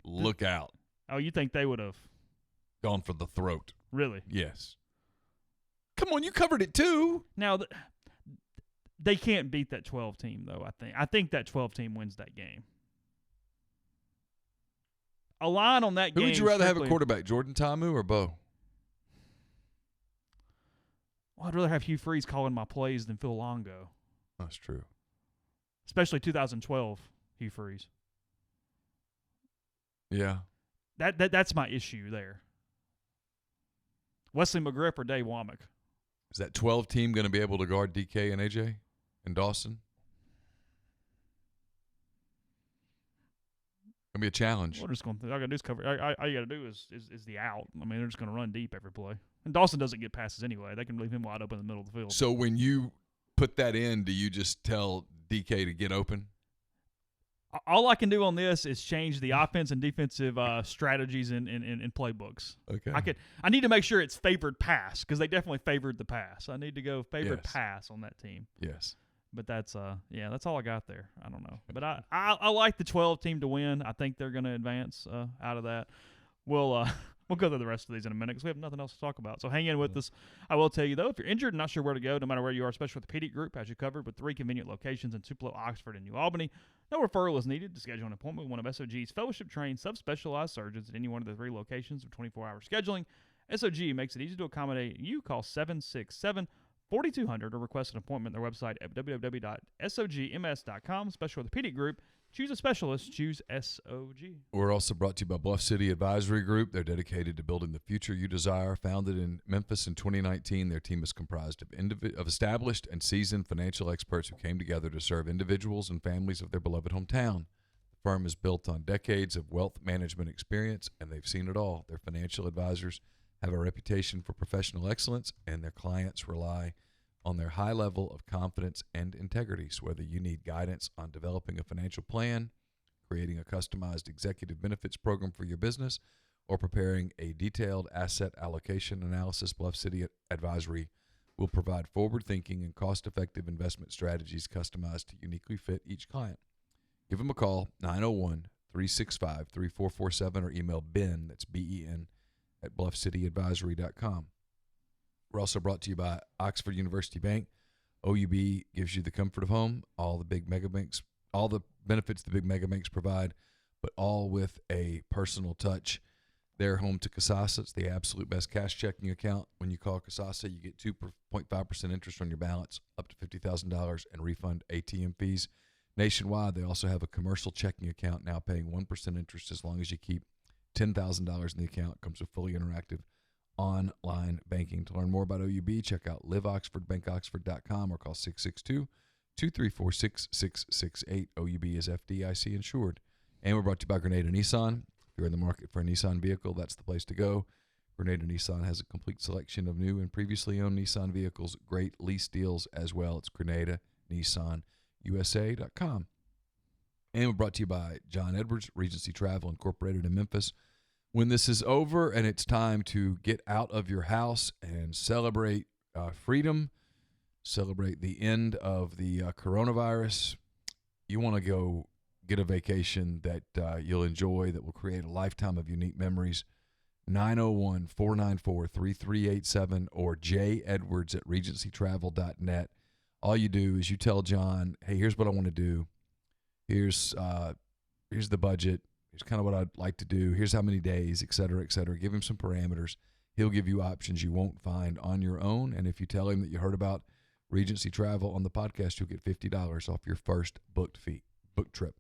look out. Oh, you think they would have Gone for the throat. Really? Yes. Come on, you covered it too. Now, they can't beat that 12 team, though, I think that 12 team wins that game. A line on that game. Who would you rather have a quarterback, Jordan Ta'amu or Bo? Well, I'd rather have Hugh Freeze calling my plays than Phil Longo. That's true. Especially 2012 Hugh Freeze. Yeah. That's my issue there. Wesley McGriff or Dave Womack? Is that 12 team going to be able to guard DK and AJ and Dawson? gonna be a challenge. We're just going. All I gotta do is cover. All you gotta do is the out. I mean, they're just gonna run deep every play. And Dawson doesn't get passes anyway. They can leave him wide open in the middle of the field. So when you put that in, do you just tell DK to get open? All I can do on this is change the offense and defensive strategies in playbooks. Okay. I need to make sure it's favored pass because they definitely favored the pass. I need to go favored Yes. pass on that team. Yes. But that's that's all I got there. I don't know. But I like the 12 team to win. I think they're going to advance out of that. We'll go through the rest of these in a minute because we have nothing else to talk about. So hang in with us. I will tell you, though, if you're injured and not sure where to go, no matter where you are, Special Orthopedic Group has you covered with 3 convenient locations in Tupelo, Oxford, and New Albany. No referral is needed to schedule an appointment with one of SOG's fellowship-trained, subspecialized surgeons at any one of the 3 locations with 24-hour scheduling. SOG makes it easy to accommodate you. Call 767-4200 or request an appointment at their website at www.sogms.com. Special Orthopedic Group. Choose a specialist. Choose SOG. We're also brought to you by Bluff City Advisory Group. They're dedicated to building the future you desire. Founded in Memphis in 2019, their team is comprised of established and seasoned financial experts who came together to serve individuals and families of their beloved hometown. The firm is built on decades of wealth management experience, and they've seen it all. Their financial advisors have a reputation for professional excellence, and their clients rely on their high level of confidence and integrity. So whether you need guidance on developing a financial plan, creating a customized executive benefits program for your business, or preparing a detailed asset allocation analysis, Bluff City Advisory will provide forward-thinking and cost-effective investment strategies customized to uniquely fit each client. Give them a call, 901-365-3447, or email Ben, that's B-E-N, at bluffcityadvisory.com. We're also brought to you by Oxford University Bank. OUB gives you the comfort of home, all the big mega banks, all the benefits the big mega banks provide, but all with a personal touch. They're home to Kasasa. It's the absolute best cash checking account. When you call Kasasa, you get 2.5% interest on your balance, up to $50,000, and refund ATM fees. Nationwide, they also have a commercial checking account now paying 1% interest as long as you keep $10,000 in the account. It comes with fully interactive online banking. To learn more about OUB, check out liveoxfordbankoxford.com or call 662-234-6668. OUB is FDIC insured. And we're brought to you by Grenada Nissan. If you're in the market for a Nissan vehicle, that's the place to go. Grenada Nissan has a complete selection of new and previously owned Nissan vehicles. Great lease deals as well. It's GrenadaNissanUSA.com. And we're brought to you by John Edwards, Regency Travel Incorporated in Memphis. When this is over and it's time to get out of your house and celebrate freedom, celebrate the end of the coronavirus, you want to go get a vacation that you'll enjoy, that will create a lifetime of unique memories. 901-494-3387 or jedwards@regencytravel.net. All you do is you tell John, hey, here's what I want to do. Here's the budget. Here's kind of what I'd like to do. Here's how many days, et cetera, et cetera. Give him some parameters. He'll give you options you won't find on your own. And if you tell him that you heard about Regency Travel on the podcast, you'll get $50 off your first booked trip.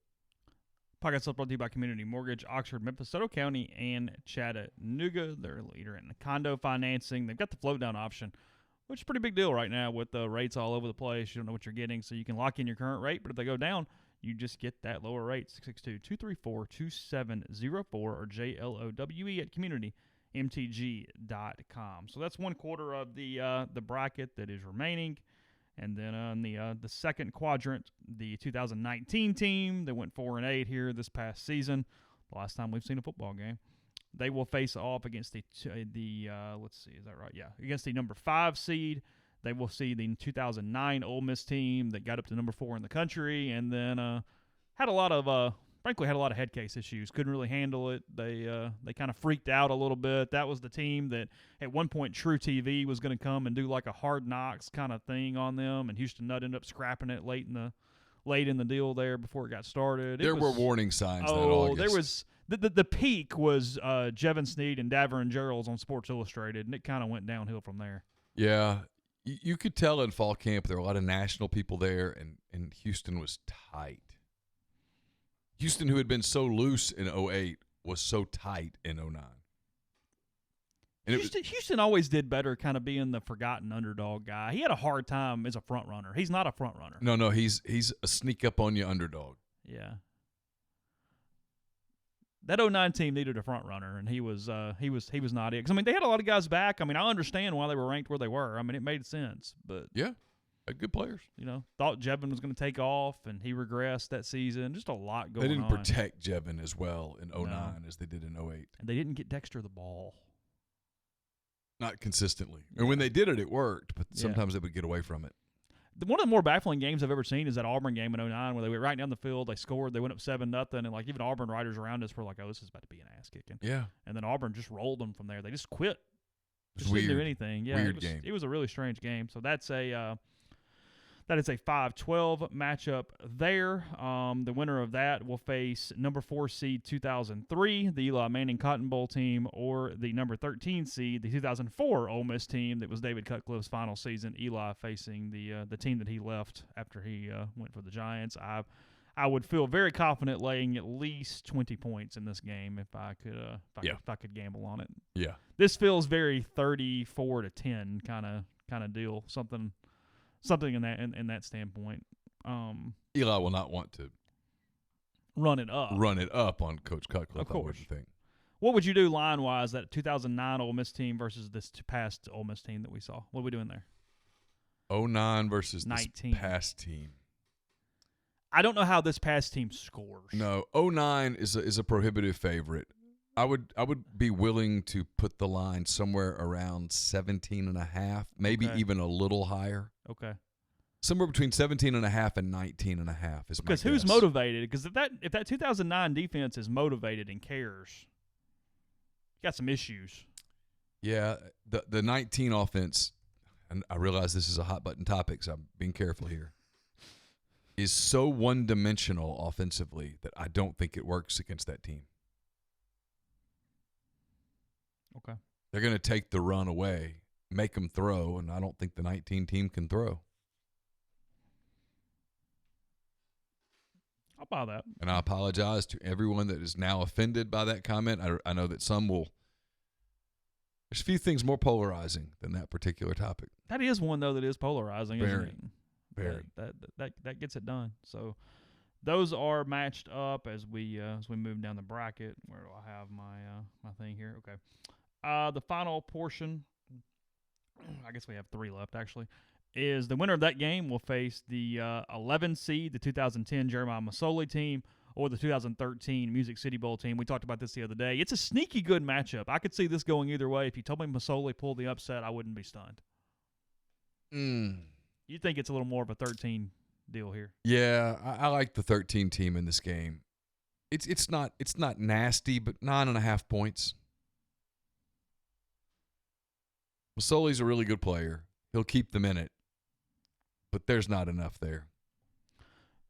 Podcast brought to you by Community Mortgage, Oxford, Memphis, Soto County, and Chattanooga. They're a leader in the condo financing. They've got the float down option, which is a pretty big deal right now with the rates all over the place. You don't know what you're getting, so you can lock in your current rate, but if they go down, you just get that lower rate. 662-234-2704 or JLOWE@communitymtg.com. So that's one quarter of the bracket that is remaining. And then on the second quadrant, the 2019 team that went 4-8 here this past season, the last time we've seen a football game, they will face off against the let's see, is that right? Yeah, against the number 5 seed. They will see the 2009 Ole Miss team that got up to number 4 in the country, and then had a lot of head case issues. Couldn't really handle it. They kind of freaked out a little bit. That was the team that at one point True TV was going to come and do like a Hard Knocks kind of thing on them, and Houston Nutt ended up scrapping it late in the deal there before it got started. There were warning signs that August. There was the peak was Jevin Sneed and Davern Gerald on Sports Illustrated, and it kind of went downhill from there. Yeah. You could tell in fall camp there were a lot of national people there, and Houston was tight. Houston, who had been so loose in 2008, was so tight in 2009. And Houston always did better kind of being the forgotten underdog guy. He had a hard time as a front runner. He's not a front runner. No, he's a sneak up on you underdog. Yeah. that 09 team needed a front runner, and he was not it. 'Cause, I mean, they had a lot of guys back. I mean, I understand why they were ranked where they were. I mean, it made sense, but Yeah, good players. Thought Jevin was going to take off, and he regressed that season. Just a lot going on. They didn't protect Jevin as well in 09 as they did in 08. And they didn't get Dexter the ball. Not consistently. And when they did it, it worked, but sometimes they would get away from it. One of the more baffling games I've ever seen is that Auburn game in 09 where they went right down the field, they scored, they went up 7-0, and like even Auburn writers around us were like, oh, this is about to be an ass kicking. Yeah. And then Auburn just rolled them from there. They just quit. It's Didn't do anything. Yeah, weird game. It was a really strange game. So that is a 5-12 matchup there. The winner of that will face number 4 seed 2003, the Eli Manning Cotton Bowl team, or the number 13 seed, the 2004 Ole Miss team that was David Cutcliffe's final season. Eli facing the team that he left after he went for the Giants. I would feel very confident laying at least 20 points in this game if I could gamble on it. Yeah. This feels very 34-10 kind of deal. Something in that standpoint. Eli will not want to run it up on Coach Cutcliffe. Of course. I wouldn't think. What would you do line-wise, that 2009 Ole Miss team versus this past Ole Miss team that we saw? What are we doing there? 09 versus 19. This past team. I don't know how this past team scores. No, 09 is a prohibitive favorite. I would be willing to put the line somewhere around 17.5, maybe even a little higher. Okay. Somewhere between 17.5 and 19.5 is because my who's guess. motivated? Because if that 2009 defense is motivated and cares, you got some issues. Yeah, the 19 offense, and I realize this is a hot button topic, so I'm being careful here, is so one-dimensional offensively that I don't think it works against that team. Okay. They're going to take the run away, make them throw, and I don't think the 19 team can throw. I'll buy that. And I apologize to everyone that is now offended by that comment. I know that some will. There's a few things more polarizing than that particular topic. That is one, though, that is polarizing, isn't it? Very. That gets it done. So those are matched up as we move down the bracket. Where do I have my thing here? Okay. The final portion, I guess we have 3 left actually, is the winner of that game will face the 11 seed, the 2010 Jeremiah Masoli team, or the 2013 Music City Bowl team. We talked about this the other day. It's a sneaky good matchup. I could see this going either way. If you told me Masoli pulled the upset, I wouldn't be stunned. You think it's a little more of a 13 deal here? Yeah, I like the 13 team in this game. It's not nasty, but 9.5 points. Masoli's a really good player. He'll keep them in it, but there's not enough there.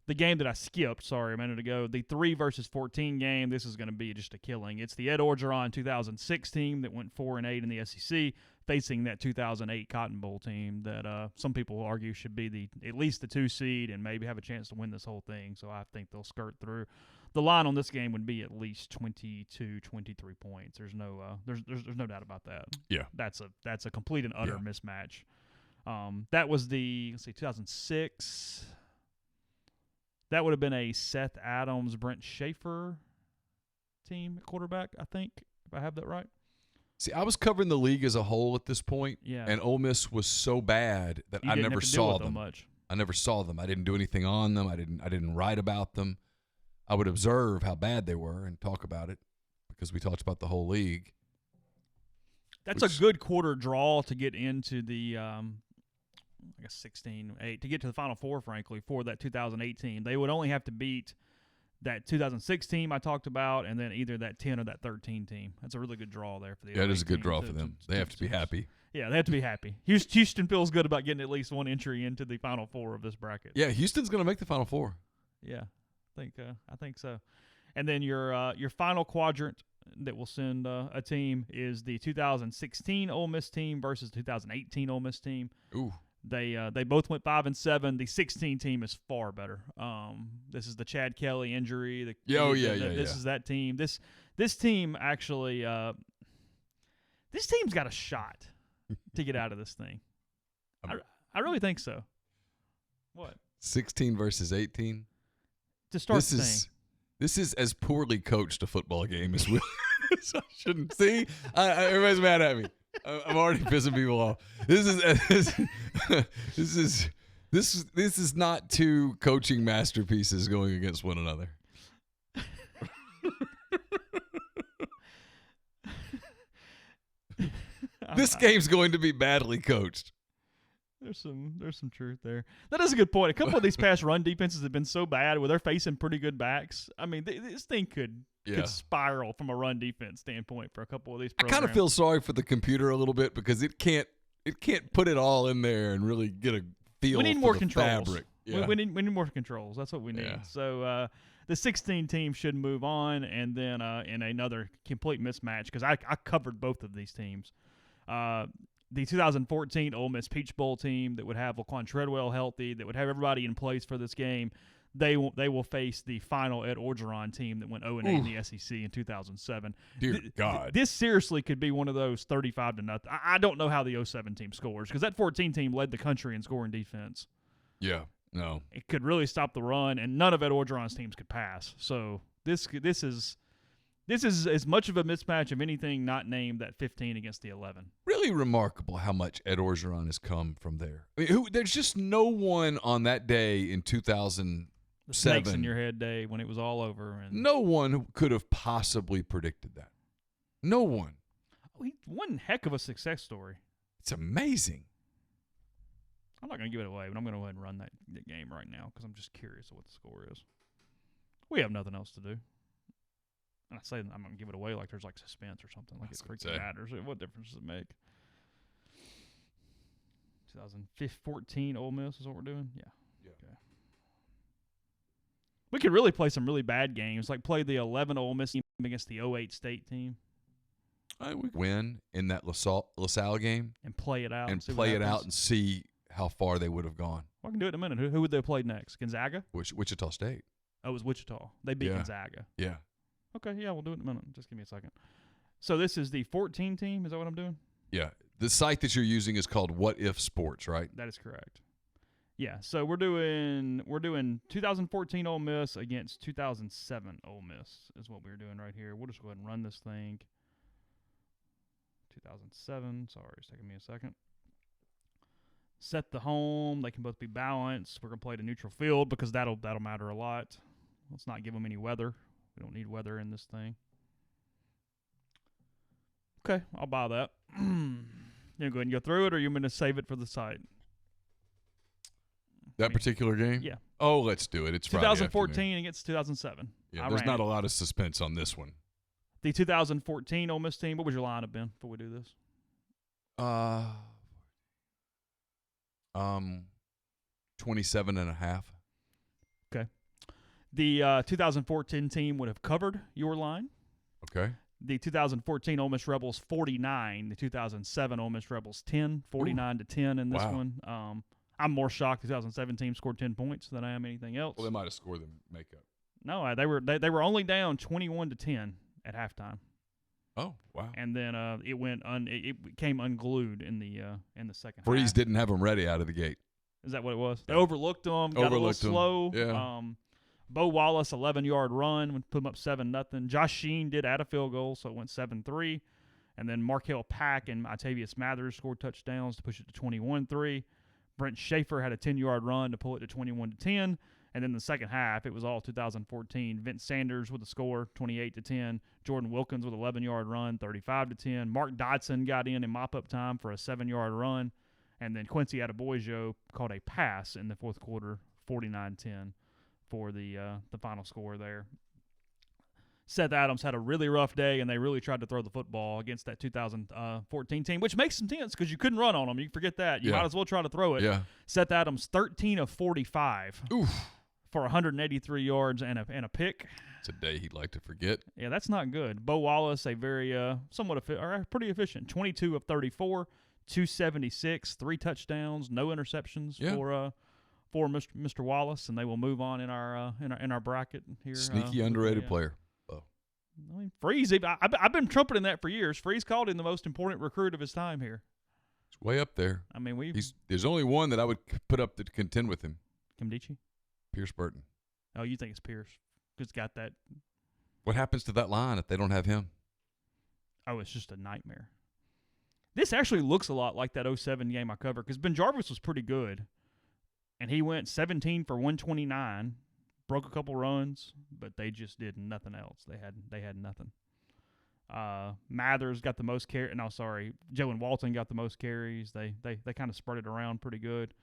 The game that I skipped, a minute ago, the 3 versus 14 game, this is going to be just a killing. It's the Ed Orgeron 2006 team that went 4-8 in the SEC, facing that 2008 Cotton Bowl team that some people argue should be at least the 2 seed and maybe have a chance to win this whole thing. So I think they'll skirt through. The line on this game would be at least 22, 23 points. There's no doubt about that. Yeah, that's a complete and utter mismatch. That was the 2006. That would have been a Seth Adams, Brent Schaefer team at quarterback, I think, if I have that right. See, I was covering the league as a whole at this point, and Ole Miss was so bad that I never saw them. I never saw them. I didn't do anything on them. I didn't write about them. I would observe how bad they were and talk about it because we talked about the whole league. That's a good quarter draw to get into the 16-8 to get to the Final Four, frankly, for that 2018. They would only have to beat that 2006 team I talked about and then either that 10 or that 13 team. That's a really good draw there for the it is a good draw for them. They have to be happy. Yeah, they have to be happy. Houston feels good about getting at least one entry into the Final Four of this bracket. Yeah, Houston's going to make the Final Four. Yeah, I think so. And then your final quadrant that will send a team is the 2016 Ole Miss team versus the 2018 Ole Miss team. Ooh. They both went 5-7. The 16 team is far better. This is the Chad Kelly injury. This is that team. This team actually this team's got a shot to get out of this thing. I really think so. What? 16 versus 18. To start the thing. This is as poorly coached a football game as we. I shouldn't see. Everybody's mad at me. I'm already pissing people off. This is not two coaching masterpieces going against one another. This game's going to be badly coached. There's some truth there. That is a good point. A couple of these past run defenses have been so bad where they're facing pretty good backs. I mean, this thing could spiral from a run defense standpoint for a couple of these programs. I kind of feel sorry for the computer a little bit because it can't put it all in there and really get a feel. We need for more the controls. Fabric. Yeah. We need more controls. That's what we need. Yeah. So the 16 team should move on, and then in another complete mismatch because I covered both of these teams. The 2014 Ole Miss Peach Bowl team that would have Laquan Treadwell healthy, that would have everybody in place for this game, they will face the final Ed Orgeron team that went 0-8 in the SEC in 2007. Dear God. This seriously could be one of those 35-0. I don't know how the 07 team scores because that 14 team led the country in scoring defense. Yeah, no. It could really stop the run, and none of Ed Orgeron's teams could pass. So this is as much of a mismatch of anything not named that 15 against the 11. Really remarkable how much Ed Orgeron has come from there. I mean, there's just no one on that day in 2007. Snakes in your head day when it was all over. And no one could have possibly predicted that. No one. One heck of a success story. It's amazing. I'm not going to give it away, but I'm going to go ahead and run that game right now because I'm just curious of what the score is. We have nothing else to do. And I say I'm going to give it away like there's like suspense or something. Like it freaking matters. What difference does it make? 2014 Ole Miss is what we're doing? Yeah. Okay. We could really play some really bad games, like play the 11 Ole Miss team against the 08 State team. We win in that LaSalle game. And play it out. And play it out and see how far they would have gone. Well, I can do it in a minute. Who would they play next? Gonzaga? Wichita State. Oh, it was Wichita. They beat Gonzaga. Yeah. Okay, yeah, we'll do it in a minute. Just give me a second. So this is the 14 team. Is that what I'm doing? Yeah. The site that you're using is called What If Sports, right? That is correct. Yeah. So we're doing 2014 Ole Miss against 2007 Ole Miss is what we're doing right here. We'll just go ahead and run this thing. 2007. Sorry, it's taking me a second. Set the home. They can both be balanced. We're gonna play the neutral field because that'll matter a lot. Let's not give them any weather. We don't need weather in this thing. Okay, I'll buy that. You gonna go ahead and go through it, or you want me to save it for the site? That particular game? Yeah. Oh, let's do it. It's 2014 against 2007. Yeah, there's not a lot of suspense on this one. The 2014 Ole Miss team, what was your lineup, Ben, before we do this? 27.5. Okay. The 2014 team would have covered your line. Okay. The 2014 Ole Miss Rebels 49. The 2007 Ole Miss Rebels 10, 49-10 in this one. I'm more shocked the 2007 team scored 10 points than I am anything else. Well, they might have scored the makeup. No, they were only down 21-10 at halftime. Oh, wow. And then it came unglued in the second Freeze half. didn't have them ready out of the gate. Is that what it was? They overlooked them, got a little slow. Yeah. Bo Wallace, 11-yard run, put them up 7-0. Josh Sheen did add a field goal, so it went 7-3. And then Markel Pack and Octavius Mathers scored touchdowns to push it to 21-3. Brent Schaefer had a 10-yard run to pull it to 21-10. And then the second half, it was all 2014. Vince Sanders with a score, 28-10. Jordan Wilkins with an 11-yard run, 35-10. Mark Dodson got in mop-up time for a 7-yard run. And then Quincy Adebayo caught a pass in the fourth quarter, 49-10 for the final score there. Seth Adams had a really rough day, and they really tried to throw the football against that 2014 team, which makes some sense because you couldn't run on them. You can forget that. You might as well try to throw it. Yeah. Seth Adams, 13 of 45 for 183 yards and a pick. It's a day he'd like to forget. Yeah, that's not good. Bo Wallace, a very pretty efficient, 22 of 34, 276, 3 touchdowns, no interceptions for Mr. Wallace, and they will move on in our bracket here. Sneaky underrated player. I mean, Freeze, I've been trumpeting that for years. Freeze called him the most important recruit of his time here. It's way up there. I mean, there's only one that I would put up to contend with him. Kimdichie? Pierce Burton. Oh, you think it's Pierce? It's got that. What happens to that line if they don't have him? Oh, it's just a nightmare. This actually looks a lot like that 07 game I covered because Ben Jarvis was pretty good. And he went 17 for 129, broke a couple runs, but they just did nothing else. They had nothing. Mathers got the most carries. No, sorry. Joe and Walton got the most carries. They kind of spread it around pretty good.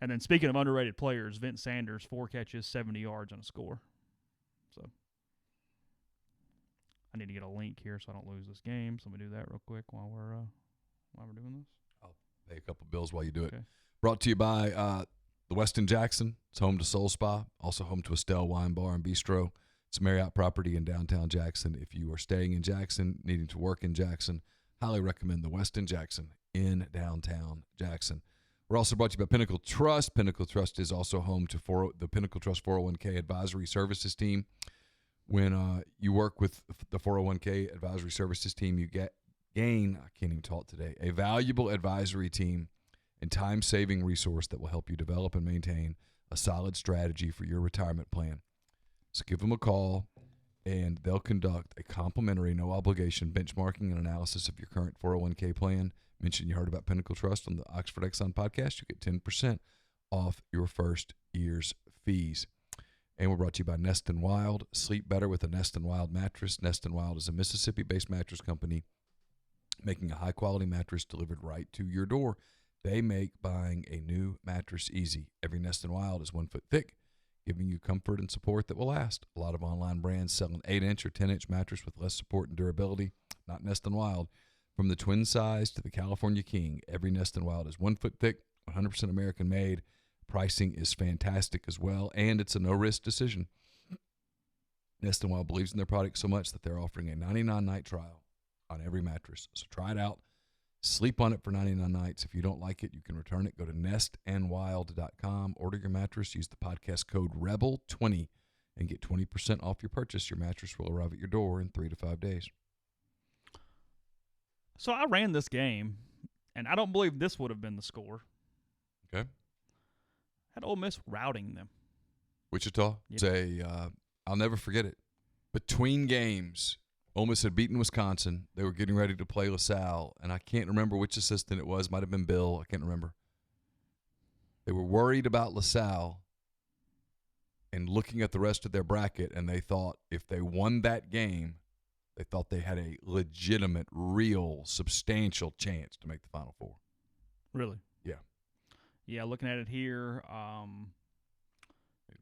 And then speaking of underrated players, Vince Sanders, 4 catches, 70 yards on a score. So I need to get a link here so I don't lose this game. So let me do that real quick while we're doing this. I'll pay a couple bills while you do it. Okay. Brought to you by the Westin Jackson. It's home to Soul Spa, also home to Estelle Wine Bar and Bistro. It's a Marriott property in downtown Jackson. If you are staying in Jackson, needing to work in Jackson, highly recommend the Westin Jackson in downtown Jackson. We're also brought to you by Pinnacle Trust. Pinnacle Trust is also home to the Pinnacle Trust 401k advisory services team. When you work with the 401k advisory services team, you gain, I can't even talk today, a valuable advisory team and time-saving resource that will help you develop and maintain a solid strategy for your retirement plan. So give them a call, and they'll conduct a complimentary, no-obligation benchmarking and analysis of your current 401k plan. Mention you heard about Pinnacle Trust on the Oxford Exxon Podcast. You get 10% off your first year's fees. And we're brought to you by Nest & Wild. Sleep better with a Nest & Wild mattress. Nest & Wild is a Mississippi-based mattress company making a high-quality mattress delivered right to your door. They make buying a new mattress easy. Every Nest & Wild is 1 foot thick, giving you comfort and support that will last. A lot of online brands sell an 8-inch or 10-inch mattress with less support and durability. Not Nest & Wild. From the twin size to the California King, every Nest & Wild is 1 foot thick, 100% American made. Pricing is fantastic as well, and it's a no-risk decision. Nest & Wild believes in their product so much that they're offering a 99-night trial on every mattress. So try it out. Sleep on it for 99 nights. If you don't like it, you can return it. Go to nestandwild.com. Order your mattress. Use the podcast code REBEL20 and get 20% off your purchase. Your mattress will arrive at your door in 3 to 5 days. So I ran this game, and I don't believe this would have been the score. Okay. Had Ole Miss routing them. Wichita. Yep. I'll never forget it. Between games, Ole Miss had beaten Wisconsin. They were getting ready to play LaSalle, and I can't remember which assistant it was. Might have been Bill. I can't remember. They were worried about LaSalle and looking at the rest of their bracket, and they thought if they won that game, they thought they had a legitimate, real, substantial chance to make the Final Four. Really? Yeah. Yeah, looking at it here.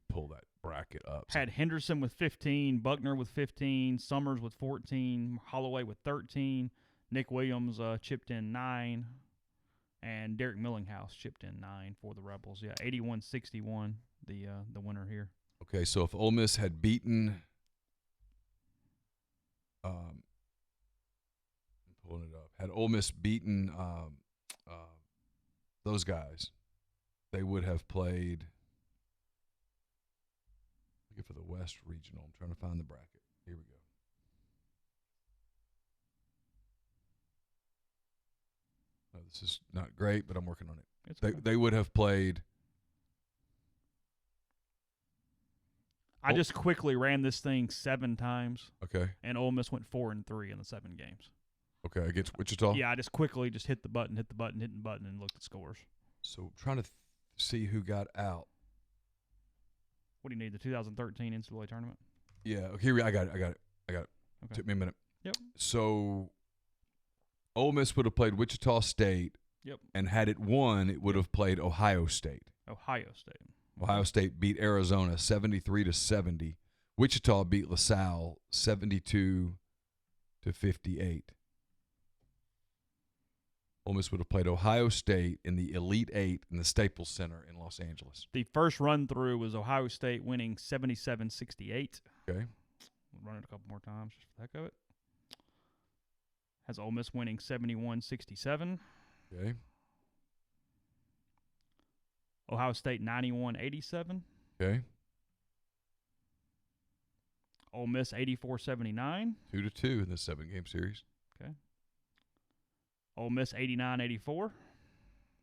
Pull that bracket up. Had Henderson with 15, Buckner with 15, Summers with 14, Holloway with 13, Nick Williams chipped in 9, and Derek Millinghouse chipped in 9 for the Rebels. Yeah, 81-61, the winner here. Okay, so if Ole Miss had beaten I'm pulling it up. Had Ole Miss beaten those guys, they would have played. For the West Regional. I'm trying to find the bracket. Here we go. No, this is not great, but I'm working on it. They would have played. I just quickly ran this thing 7 times. Okay. And Ole Miss went 4-3 in the 7 games. Okay, against Wichita? Yeah, I just quickly hit the button, and looked at scores. So trying to see who got out. What do you need, the 2013 NCAA tournament? Yeah, here I got it. Okay. Took me a minute. Yep. So Ole Miss would have played Wichita State. Yep. And had it won, it would have played Ohio State. Ohio State beat Arizona 73-70. Wichita beat LaSalle 72-58. Ole Miss would have played Ohio State in the Elite Eight in the Staples Center in Los Angeles. The first run through was Ohio State winning 77-68. Okay. We'll run it a couple more times just for the heck of it. Has Ole Miss winning 71-67. Okay. Ohio State 91-87. Okay. Ole Miss 84-79. 2-2 in the 7-game series. Okay. Ole Miss 89-84.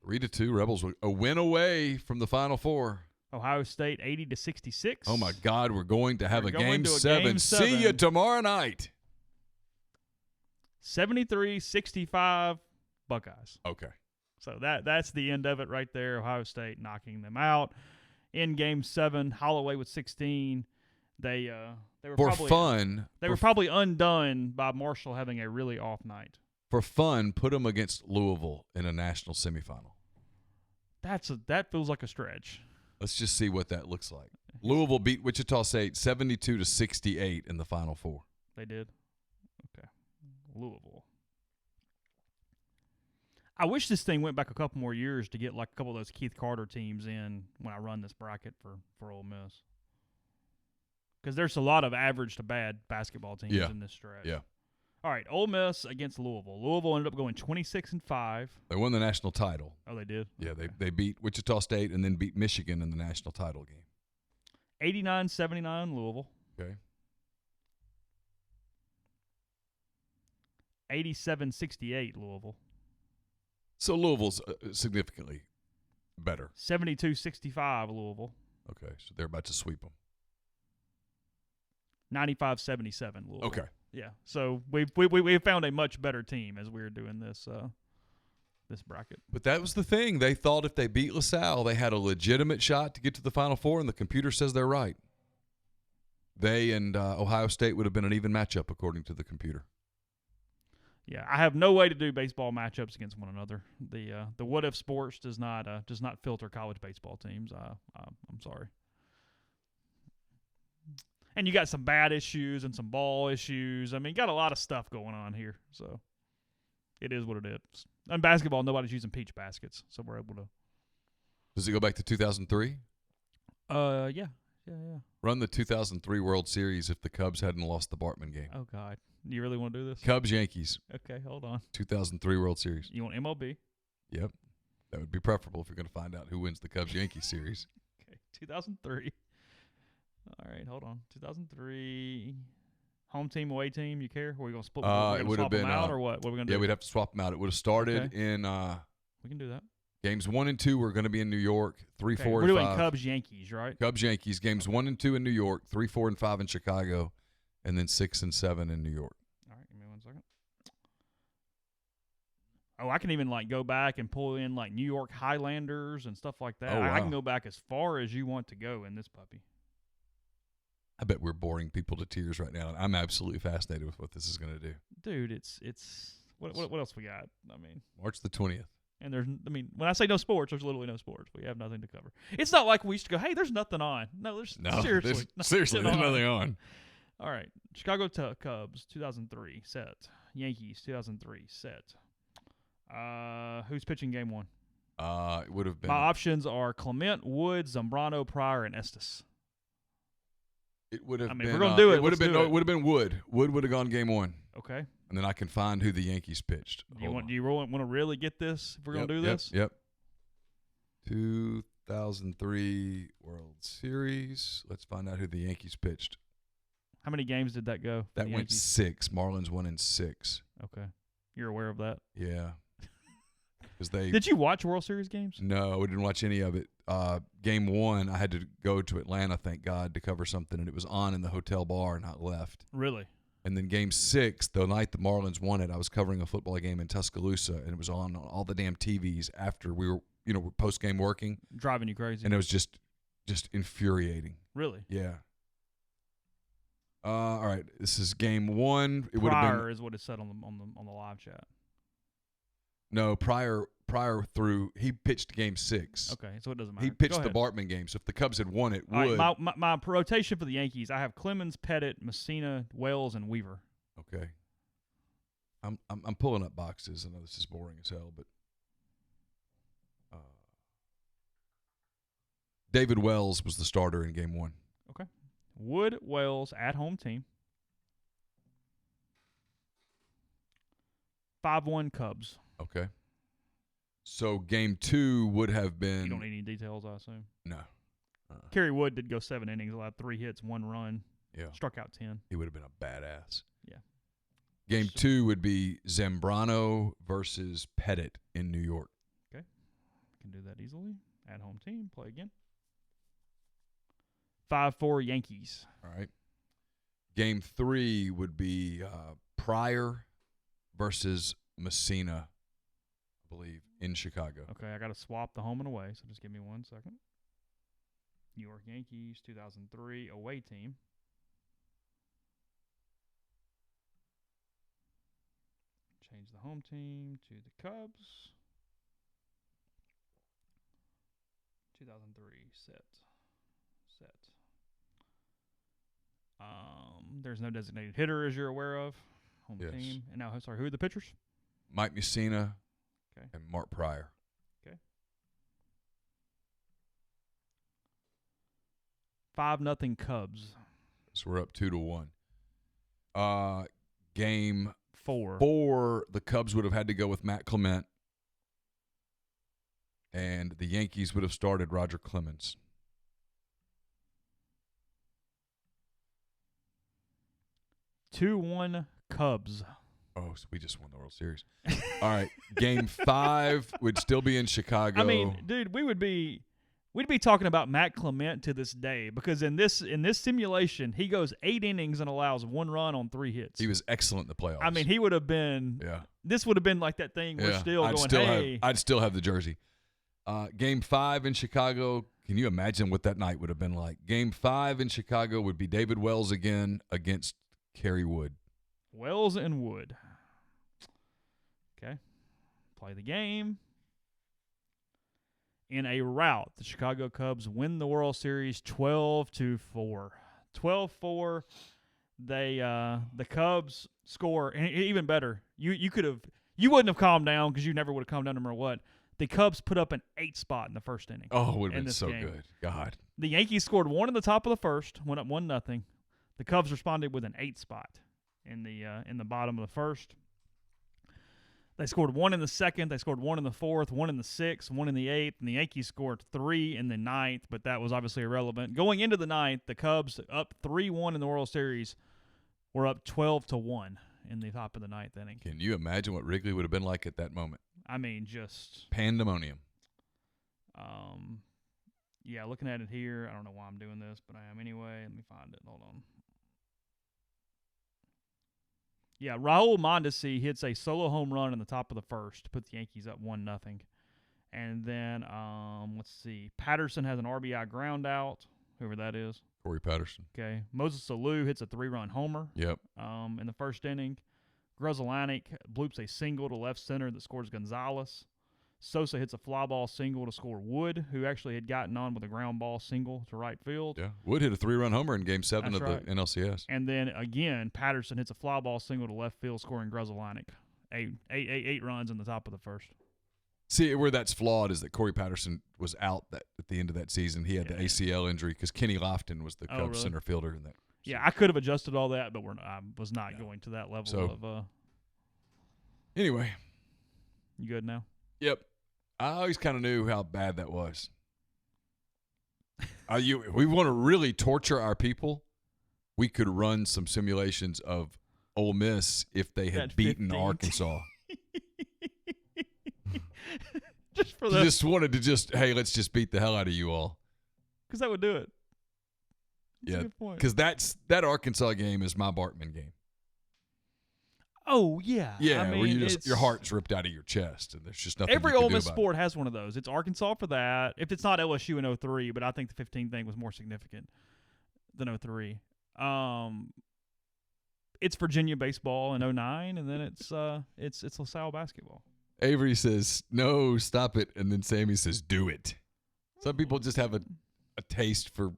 3-2. Rebels a win away from the Final Four. Ohio State 80-66. Oh, my God. We're going to have We're a going Game to a 7. Game See you 7. tomorrow night. 73-65 Buckeyes. Okay. So that's the end of it right there. Ohio State knocking them out. In Game 7, Holloway with 16. They were For probably, fun. They were probably undone by Marshall having a really off night. For fun, put them against Louisville in a national semifinal. That feels like a stretch. Let's just see what that looks like. Louisville beat Wichita State 72-68 in the Final Four. They did? Okay. Louisville. I wish this thing went back a couple more years to get like a couple of those Keith Carter teams in when I run this bracket for Ole Miss. Because there's a lot of average to bad basketball teams in this stretch. Yeah. All right, Ole Miss against Louisville. Louisville ended up going 26-5. They won the national title. Oh, they did? Yeah, Okay. they beat Wichita State and then beat Michigan in the national title game. 89-79 Louisville. Okay. 87-68 Louisville. So Louisville's significantly better. 72-65 Louisville. Okay, so they're about to sweep them. 95-77 Louisville. Okay. Yeah. So we found a much better team as we were doing this this bracket. But that was the thing. They thought if they beat LaSalle, they had a legitimate shot to get to the Final Four, and the computer says they're right. They and Ohio State would have been an even matchup according to the computer. Yeah, I have no way to do baseball matchups against one another. The What If Sports does not filter college baseball teams. I'm sorry. And you got some bat issues and some ball issues. I mean, you got a lot of stuff going on here. So it is what it is. In basketball, nobody's using peach baskets, so we're able to. Does it go back to 2003? Yeah. Run the 2003 World Series if the Cubs hadn't lost the Bartman game. Oh God, you really want to do this? Cubs-Yankees. Okay, hold on. 2003 World Series. You want MLB? Yep. That would be preferable if you're going to find out who wins the Cubs-Yankees series. Okay, 2003. All right, hold on. 2003. Home team, away team. You care? Or are we gonna split? It would have been them out or what? What are we gonna do? Yeah, we'd have to swap them out. It would have started in. We can do that. Games 1 and 2 were going to be in New York. 3, 4, we're and doing 5. Cubs Yankees, right? Cubs Yankees. Games 1 and 2 in New York. 3, 4, and 5 in Chicago, and then 6 and 7 in New York. All right, give me 1 second. Oh, I can even like go back and pull in like New York Highlanders and stuff like that. Oh, wow. I can go back as far as you want to go in this puppy. I bet we're boring people to tears right now. I'm absolutely fascinated with what this is going to do. Dude, it's what else we got? I mean, March the 20th. and when I say no sports, there's literally no sports. We have nothing to cover. It's not like we used to go, hey, there's nothing on. No, there's seriously there's nothing on. All right, Chicago Cubs 2003 set. Yankees 2003 set. Who's pitching game 1? It would have been. My options are Clement, Wood, Zambrano, Pryor, and Estes. It would have I mean, been. if we're gonna do it. It would have been. let's do No, it would have been Wood. Wood would have gone game 1. Okay. And then I can find who the Yankees pitched. Do you want to really get this? If we're gonna do this, Yep. 2003 World Series. Let's find out who the Yankees pitched. How many games did that go? That went 6. Marlins won in 6. Okay. You're aware of that? Yeah. Because they. Did you watch World Series games? No, we didn't watch any of it. Game 1, I had to go to Atlanta, thank God, to cover something, and it was on in the hotel bar, and I left. Really? And then Game 6, the night the Marlins won it, I was covering a football game in Tuscaloosa, and it was on all the damn TVs after we were, post-game working. Driving you crazy. And it was just infuriating. Really? Yeah. All right, this is Game 1. It would have Pryor been is what it said on the live chat. no Pryor through. He pitched Game 6. Okay, so it doesn't matter. He pitched the Bartman game. So if the Cubs had won it, All Wood. right, my rotation for the Yankees, I have Clemens, Pettit, Messina, Wells, and Weaver. Okay. I'm pulling up boxes. I know this is boring as hell, but David Wells was the starter in Game 1. Okay. Wood, Wells, at home team. 5-1 Cubs. Okay. So Game 2 would have been. You don't need any details, I assume. No. Kerry Wood did go 7 innings, allowed 3 hits, 1 run. Yeah. Struck out 10. He would have been a badass. Yeah. Game 2 would be Zambrano versus Pettit in New York. Okay. Can do that easily. At home team. Play again. 5-4 Yankees. All right. Game 3 would be Pryor versus Messina, I believe, in Chicago. Okay, I got to swap the home and away, so just give me 1 second. New York Yankees, 2003 away team. Change the home team to the Cubs. 2003 set. There's no designated hitter, as you're aware of. Home Yes. team. And now, sorry, who are the pitchers? Mike Messina Okay. and Mark Pryor. Okay. 5-0 Cubs. So we're up 2-1. Game 4. 4, the Cubs would have had to go with Matt Clement, and the Yankees would have started Roger Clemens. 2-1 Cubs. Oh, so we just won the World Series. All right, Game 5 would still be in Chicago. I mean, dude, we'd be talking about Matt Clement to this day because in this simulation, he goes 8 innings and allows 1 run on 3 hits. he was excellent in the playoffs. I mean, he would have been. yeah, This would have been like that thing. We're still I'd going. still Hey, I'd still have the jersey. Game 5 in Chicago. Can you imagine what that night would have been like? Game 5 in Chicago would be David Wells again against Kerry Wood. Wells and Wood. Okay, play the game. In a rout, the Chicago Cubs win the World Series 12-4. 12-4. The Cubs score, and even better. You wouldn't have calmed down because you never would have calmed down no matter what. The Cubs put up an 8 spot in the first inning. Oh, it would have in been this so game. good. God. The Yankees scored 1 in the top of the first, went up 1-0. The Cubs responded with an 8 spot in the bottom of the first. They scored 1 in the second. They scored 1 in the fourth, 1 in the sixth, 1 in the eighth, and the Yankees scored 3 in the ninth, but that was obviously irrelevant. Going into the ninth, the Cubs, up 3-1 in the World Series, were up 12-1 in the top of the ninth inning. Can you imagine what Wrigley would have been like at that moment? I mean, just Pandemonium. yeah, looking at it here, I don't know why I'm doing this, but I am anyway. Let me find it. Hold on. Yeah, Raul Mondesi hits a solo home run in the top of the first to put the Yankees up 1-0. And then, let's see, Patterson has an RBI ground out, whoever that is. Corey Patterson. Okay. Moses Alou hits a 3-run homer Yep. in the first inning. Grzelcyk bloops a single to left center that scores Gonzalez. Sosa hits a fly ball single to score Wood, who actually had gotten on with a ground ball single to right field. Yeah. Wood hit a 3-run homer in Game 7 That's of right. the NLCS. And then again, Patterson hits a fly ball single to left field, scoring Grzelcyk. Eight runs in the top of the first. See, where that's flawed is that Corey Patterson was out at the end of that season. He had the ACL injury because Kenny Lofton was the Cubs really? center fielder in that. Yeah, I could have adjusted all that, but I was not going to that level So- of. Anyway. You good now? Yep. I always kind of knew how bad that was. We want to really torture our people. We could run some simulations of Ole Miss if they had That beaten 15. Arkansas. Just for You that, just wanted to hey, let's just beat the hell out of you all. because that would do it. That's a Yeah, good point. because that Arkansas game is my Bartman game. Oh yeah, Yeah, I mean, where it's- your heart's ripped out of your chest, and there's just nothing. Every you can Ole do Miss about sport has one of those. It's Arkansas for that. If it's not LSU in 03, but I think the 15 thing was more significant than 03. It's Virginia baseball in 09, and then it's LaSalle basketball. it. Avery says, "No, stop it," and then Sammy says, "Do it." Some people just have a taste for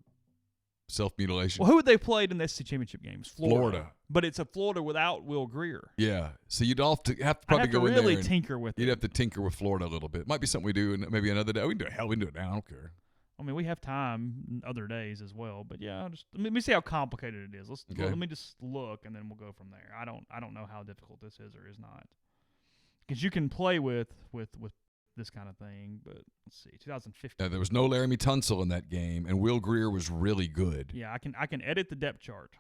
self-mutilation. Well, who would they played in the SEC championship games? Florida. But it's a Florida without Will Greer. Yeah, so you'd have to I'd probably have to go in really there. tinker with You'd it. have to tinker with Florida a little bit. Might be something we do, and maybe another day. We can do it. We can do it now. I don't care. I mean, we have time other days as well. But yeah, let me see how complicated it is. Okay. Let me just look, and then we'll go from there. I don't know how difficult this is or is not, because you can play with this kind of thing. But let's see, 2015. Now, there was no Laramie Tunsil in that game, and Will Greer was really good. Yeah, I can edit the depth chart.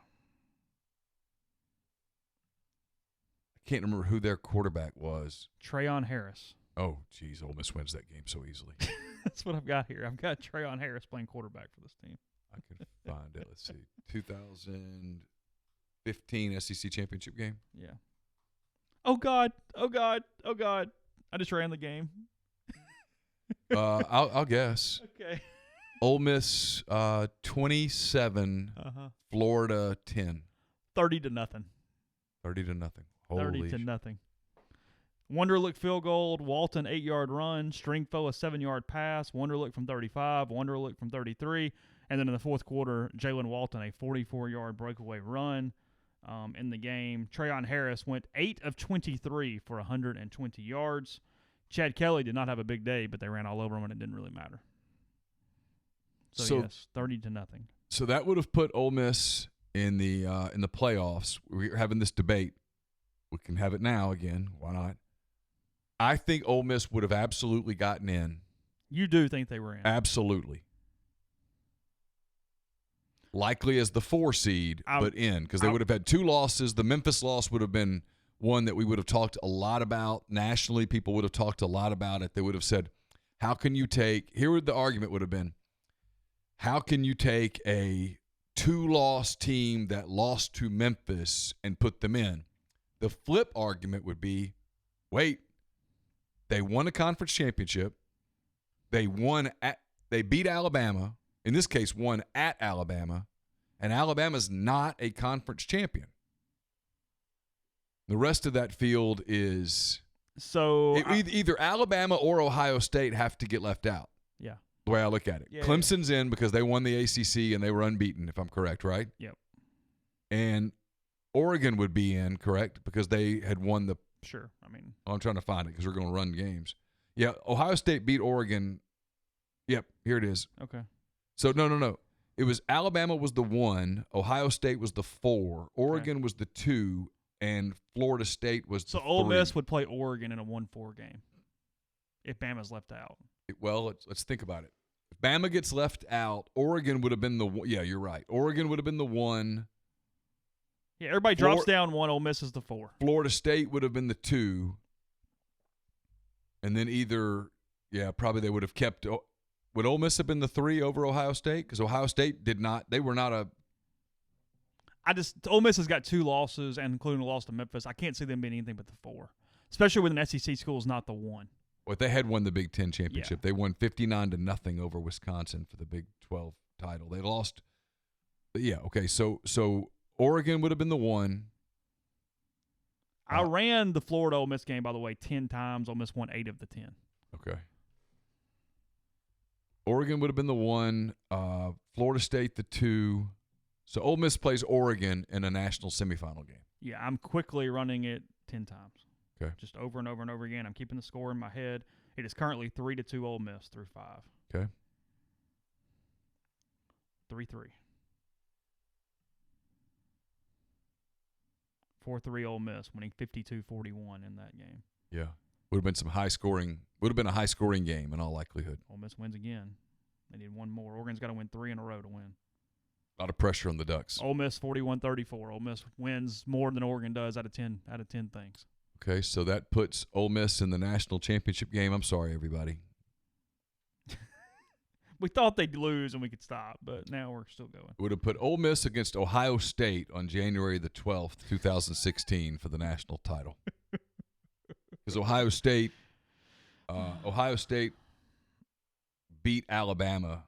I can't remember who their quarterback was. Trayon Harris. Oh, geez, Ole Miss wins that game so easily. That's what I've got here. I've got Trayon Harris playing quarterback for this team. I can find it. Let's see. 2015 SEC championship game. Yeah. Oh God! Oh God! Oh God! I just ran the game. I'll guess. Okay. Ole Miss 27, Florida 10. 30-0. 30-0. 30-0. Wonderlick field goal, Walton 8-yard run, Stringfellow a 7-yard pass, Wonderlick from 35, Wonderlick from 33, and then in the fourth quarter, Jalen Walton a 44-yard breakaway run in the game. Trayon Harris went 8 of 23 for 120 yards. Chad Kelly did not have a big day, but they ran all over him, and it didn't really matter. So yes, 30-0. So that would have put Ole Miss in the playoffs. We're having this debate. We can have it now again. Why not? I think Ole Miss would have absolutely gotten in. You do think they were in? Absolutely. Likely as the 4 seed, but in, because they would have had 2 losses. The Memphis loss would have been one that we would have talked a lot about nationally. People would have talked a lot about it. They would have said, how can you take – here would the argument would have been, how can you take a 2-loss team that lost to Memphis and put them in? The flip argument would be, wait, they won a conference championship. They beat Alabama. In this case, won at Alabama. And Alabama's not a conference champion. The rest of that field is either Alabama or Ohio State have to get left out. Yeah. The way I look at it. Yeah, Clemson's in because they won the ACC and they were unbeaten, if I'm correct, right? Yep. And Oregon would be in, correct? Because they had won the – Sure. I'm trying to find it because we're going to run games. Yeah, Ohio State beat Oregon. Yep, here it is. Okay. So, no. It was Alabama was the 1, Ohio State was the 4, Oregon was the 2, and Florida State was the 3. So Ole Miss would play Oregon in a 1-4 game if Bama's left out. Well, let's think about it. If Bama gets left out, Oregon would have been the – yeah, you're right. Oregon would have been the 1. Yeah, everybody drops down 1. Ole Miss is the 4. Florida State would have been the 2. And then probably they would have kept – would Ole Miss have been the 3 over Ohio State? Because Ohio State did not – they were not a – Ole Miss has got 2 losses, and including a loss to Memphis. I can't see them being anything but the 4, especially with an SEC school is not the 1. Well, they had won the Big Ten championship. Yeah. They won 59-0 over Wisconsin for the Big 12 title. They lost – yeah, okay, so Oregon would have been the 1. I ran the Florida Ole Miss game, by the way, 10 times. Ole Miss won 8 of the 10. Okay. Oregon would have been the 1. Florida State the 2. So Ole Miss plays Oregon in a national semifinal game. Yeah, I'm quickly running it 10 times. Okay. Just over and over and over again. I'm keeping the score in my head. It is currently 3-2 Ole Miss through 5. Okay. 3-3. 4-3 Ole Miss, winning 52-41 in that game. Yeah. Would have been some high scoring. Would have been a high scoring game in all likelihood. Ole Miss wins again. They need 1 more. Oregon's got to win 3 in a row to win. A lot of pressure on the Ducks. Ole Miss 41-34. Ole Miss wins more than Oregon does out of 10 things. Okay, so that puts Ole Miss in the national championship game. I'm sorry, everybody. We thought they'd lose and we could stop, but now we're still going. Would have put Ole Miss against Ohio State on January the 12th, 2016 for the national title. Because Ohio State beat Alabama.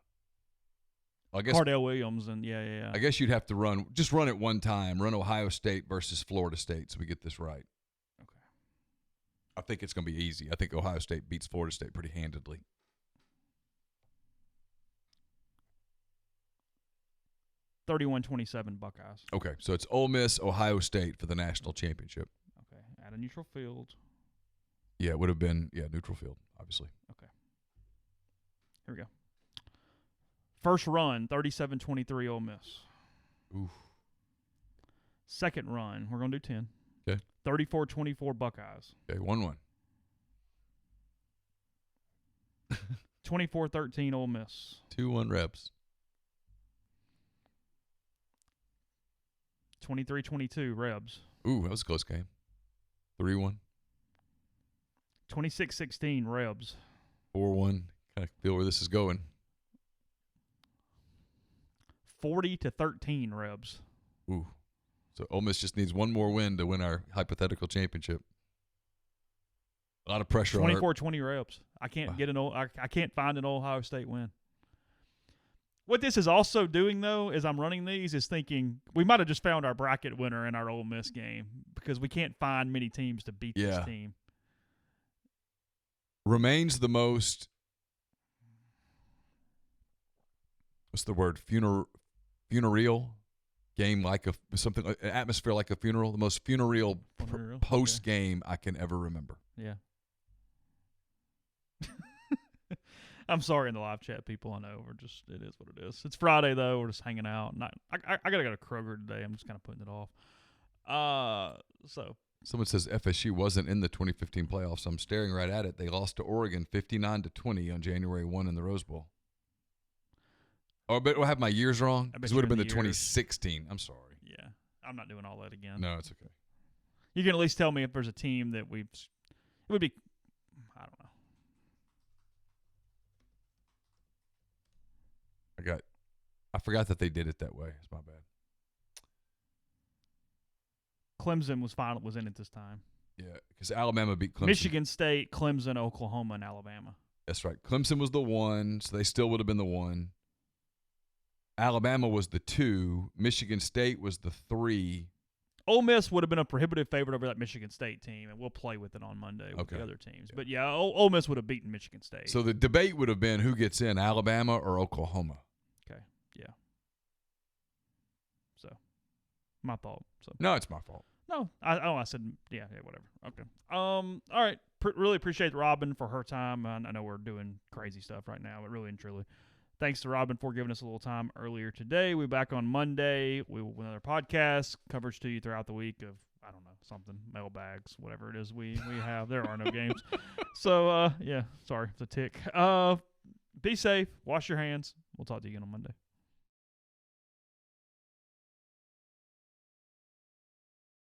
I guess Cardell Williams and yeah. I guess you'd have to run it one time. Run Ohio State versus Florida State so we get this right. Okay. I think it's going to be easy. I think Ohio State beats Florida State pretty handedly. 31-27 Buckeyes. Okay, so it's Ole Miss, Ohio State for the national championship. Okay, at a neutral field. Yeah, it would have been neutral field, obviously. Okay. Here we go. First run, 37-23 Ole Miss. Oof. Second run, we're going to do 10. Okay. 34-24 Buckeyes. Okay, 1-1. 24-13 Ole Miss. 2-1 Rebs. 23-22 Rebs. Ooh, that was a close game. 3-1. 26-16 Rebs. 4-1. Kind of feel where this is going. 40-13, Rebs. Ooh. So Ole Miss just needs one more win to win our hypothetical championship. A lot of pressure on her. 24-20 Rebs. I can't I can't find an Ohio State win. What this is also doing, though, as I'm running these, is thinking we might have just found our bracket winner in our Ole Miss game because we can't find many teams to beat this team. Remains the most, what's the word, funereal game, like something, an atmosphere like a funeral, the most funereal post-game I can ever remember. Yeah. I'm sorry in the live chat, people. I know it is what it is. It's Friday though. We're just hanging out. And I gotta go to Kroger today. I'm just kind of putting it off. So someone says FSU wasn't in the 2015 playoffs. I'm staring right at it. They lost to Oregon 59-20 on January 1 in the Rose Bowl. Oh, but I have my years wrong. Because it would have been the 2016. I'm sorry. Yeah, I'm not doing all that again. No, it's okay. You can at least tell me if there's a team that it would be. I don't know. I forgot that they did it that way. It's my bad. Clemson was in it this time. Yeah, because Alabama beat Clemson. Michigan State, Clemson, Oklahoma, and Alabama. That's right. Clemson was the 1, so they still would have been the 1. Alabama was the 2. Michigan State was the 3. Ole Miss would have been a prohibitive favorite over that Michigan State team, and we'll play with it on Monday with the other teams. Yeah. But, yeah, Ole Miss would have beaten Michigan State. So the debate would have been who gets in, Alabama or Oklahoma. Okay, yeah. So, my fault. So no, it's my fault. No, I said, yeah, whatever. Okay. All right. Really appreciate Robin for her time. I know we're doing crazy stuff right now, but really and truly, thanks to Robin for giving us a little time earlier today. We'll be back on Monday. We will another podcast coverage to you throughout the week of, I don't know, something, mailbags, whatever it is we have. There are no games. So, yeah, sorry, it's a tick. Be safe. Wash your hands. We'll talk to you again on Monday.